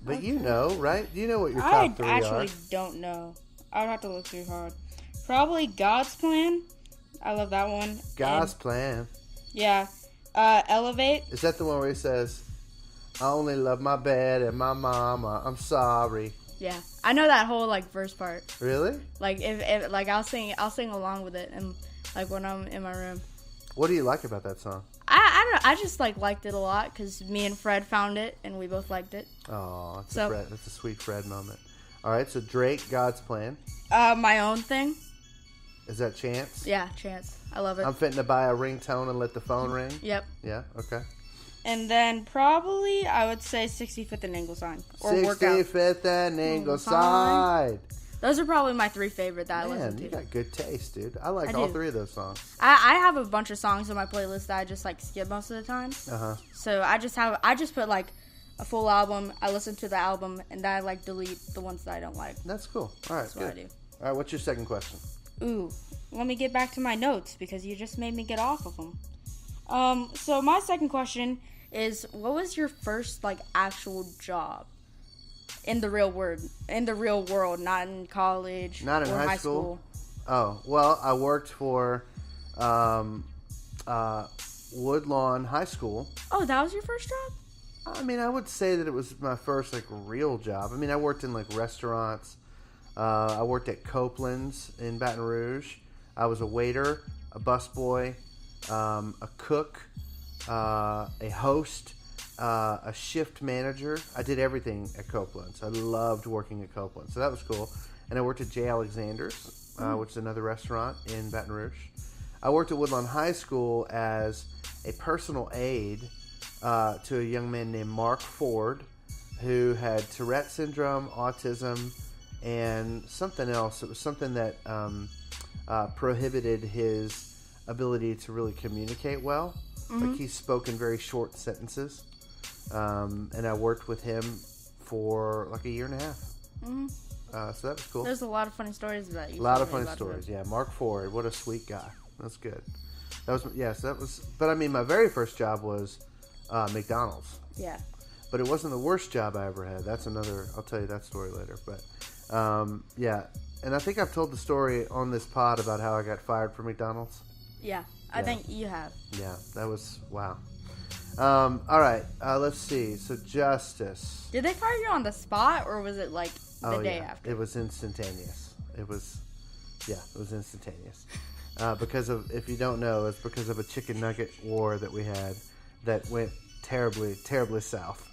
But you know, right? You know what your top 3 are. I actually don't know. I would have to look through hard. Probably God's Plan. I love that one. God's Plan. Yeah. Elevate. Is that the one where he says, I only love my bed and my mama. I'm sorry. Yeah. I know that whole like verse part. Really? Like if like I'll sing along with it and like when I'm in my room. What do you like about that song? I don't know. I just like liked it a lot because me and Fred found it and we both liked it. Oh, that's a sweet Fred moment. All right, so Drake, God's Plan. My Own Thing. Is that Chance? Yeah, Chance. I love it. I'm fitting to buy a ringtone and let the phone ring. Yep. Yeah. Okay. And then probably I would say 65th and Ingleside or Workout. 65th and Ingleside. Those are probably my 3 favorite that I listen Man, to. you got good taste, dude. I like I all do. 3 of those songs. I have a bunch of songs on my playlist that I just like skip most of the time. So I just put like a full album. I listen to the album and then I like delete the ones that I don't like. That's cool. All right, That's good. what I do. All right, what's your second question? Ooh, let me get back to my notes because you just made me get off of them. So my second question is, what was your first like actual job in the real world, not in college, Not in or high school? Oh, well, I worked for Woodlawn High School. Oh, that was your first job? I mean, I would say that it was my first like real job. I mean, I worked in like restaurants. I worked at Copeland's in Baton Rouge. I was a waiter, a busboy, a cook, a host, a shift manager. I did everything at Copeland's. I loved working at Copeland's, so that was cool. And I worked at J. Alexander's, which is another restaurant in Baton Rouge. I worked at Woodlawn High School as a personal aide to a young man named Mark Ford, who had Tourette syndrome, autism, and something else. It was something that prohibited his ability to really communicate well. Like he spoke in very short sentences. And I worked with him for like a year and a half. So that was cool. There's a lot of funny stories about you. A lot of funny stories, yeah. Mark Ford, what a sweet guy. That's good. That was, yes, that was, but I mean, my very first job was McDonald's. Yeah. But it wasn't the worst job I ever had. That's another, I'll tell you that story later. But, yeah. And I think I've told the story on this pod about how I got fired from McDonald's. Yeah. I think you have. Yeah, that was, wow. All right, let's see. So, Justus. Did they fire you on the spot, or was it like the day after? It was instantaneous. It was instantaneous. Because of, if you don't know, it's because of a chicken nugget war that we had that went terribly, terribly south.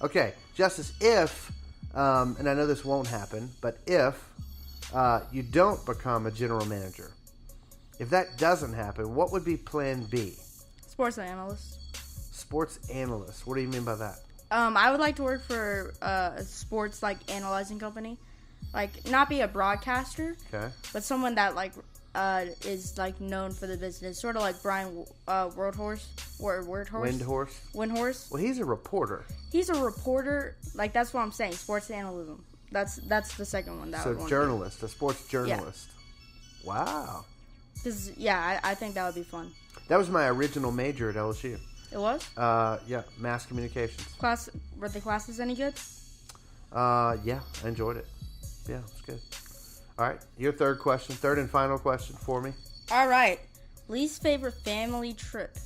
Okay, Justus, if, and I know this won't happen, but if you don't become a general manager, if that doesn't happen, what would be plan B? Sports analyst. Sports analyst. What do you mean by that? I would like to work for a sports like analyzing company, like not be a broadcaster, Okay. but someone that like is like known for the business, sort of like Brian Windhorse. Windhorse? Well, he's a reporter. He's a reporter. Like that's what I'm saying. Sports analysis. That's the second one that I would want journalist, a sports journalist. Yeah. Wow. Because I think that would be fun. That was my original major at LSU. It was? Yeah, mass communications. Were the classes any good? Yeah, I enjoyed it. Yeah, it's good. All right, your third and final question for me. All right, least favorite family trip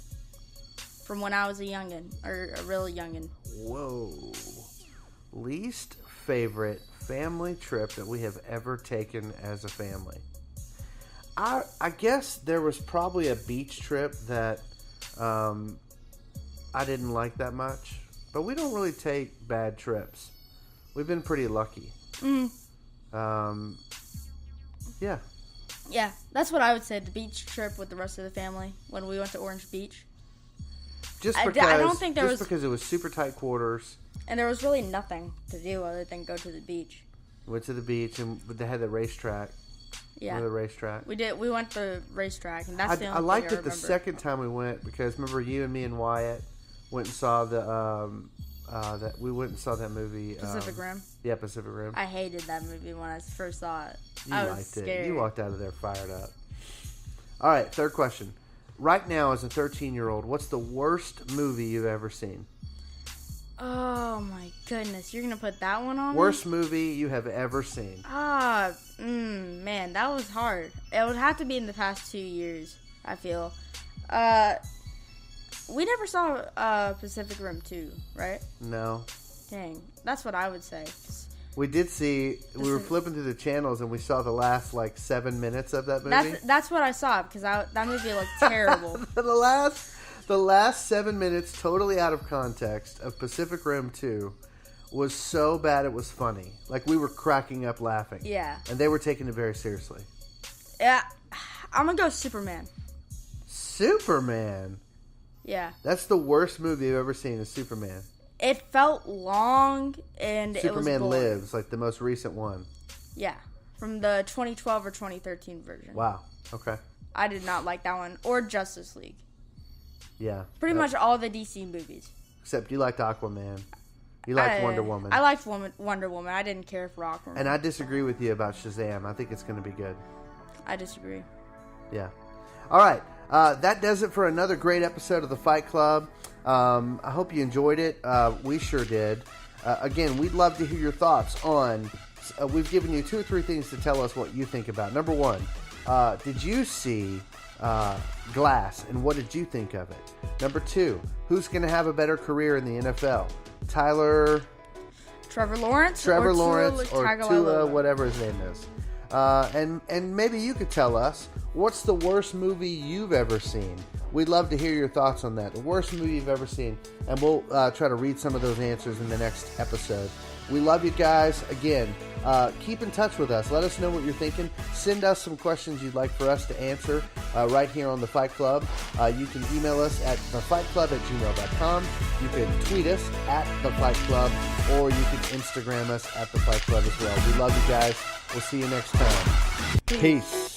from when I was a youngin, or a really youngin. Whoa. Least favorite family trip that we have ever taken as a family. I guess there was probably a beach trip that I didn't like that much. But we don't really take bad trips. We've been pretty lucky. Yeah. Yeah, that's what I would say. The beach trip with the rest of the family when we went to Orange Beach. Just because I don't think because it was super tight quarters. And there was really nothing to do other than go to the beach. Went to the beach and they had the racetrack. Yeah. The racetrack. We did. We went to the racetrack, and that's the only I liked thing I it the remember. second time we went because remember you and me and Wyatt went and saw the that we went and saw that movie Pacific Rim. Yeah, Pacific Rim. I hated that movie when I first saw it. You I was liked scared. it. You walked out of there fired up. All right, third question. Right now, as a 13-year-old, what's the worst movie you've ever seen? Oh my goodness, you're gonna put that one on? Worst movie you have ever seen? Man, that was hard. It would have to be in the past 2 years, I feel. We never saw Pacific Rim 2, right? No. Dang, that's what I would say. We did see. We were flipping through the channels and we saw the last 7 minutes of that movie. That's what I saw because that movie looked terrible. The last 7 minutes, totally out of context, of Pacific Rim 2 was so bad it was funny. Like, we were cracking up laughing. Yeah. And they were taking it very seriously. Yeah, I'm gonna go Superman. Superman? Yeah. That's the worst movie I've ever seen, is Superman. It felt long and Superman it was boring. Lives, like the most recent one. Yeah, from the 2012 or 2013 version. Wow. Okay. I did not like that one. Or Justice League. Yeah. Pretty much all the DC movies. Except you liked Aquaman. You liked Wonder Woman. I liked Wonder Woman. I didn't care for Aquaman. And I disagree with you about Shazam. I think it's going to be good. I disagree. Yeah. All right. That does it for another great episode of the Fight Club. I hope you enjoyed it. We sure did. Again, we'd love to hear your thoughts on... we've given you 2 or 3 things to tell us what you think about. Number 1, did you see Glass, and what did you think of it? Number 2, who's going to have a better career in the NFL? Trevor Lawrence or Tagovailoa? Tua, whatever his name is. And maybe you could tell us, what's the worst movie you've ever seen? We'd love to hear your thoughts on that. The worst movie you've ever seen. And we'll try to read some of those answers in the next episode. We love you guys. Again, keep in touch with us. Let us know what you're thinking. Send us some questions you'd like for us to answer right here on The Fight Club. You can email us at thefightclub@gmail.com. You can tweet us at The Fight Club, or you can Instagram us at The Fight Club as well. We love you guys. We'll see you next time. Peace.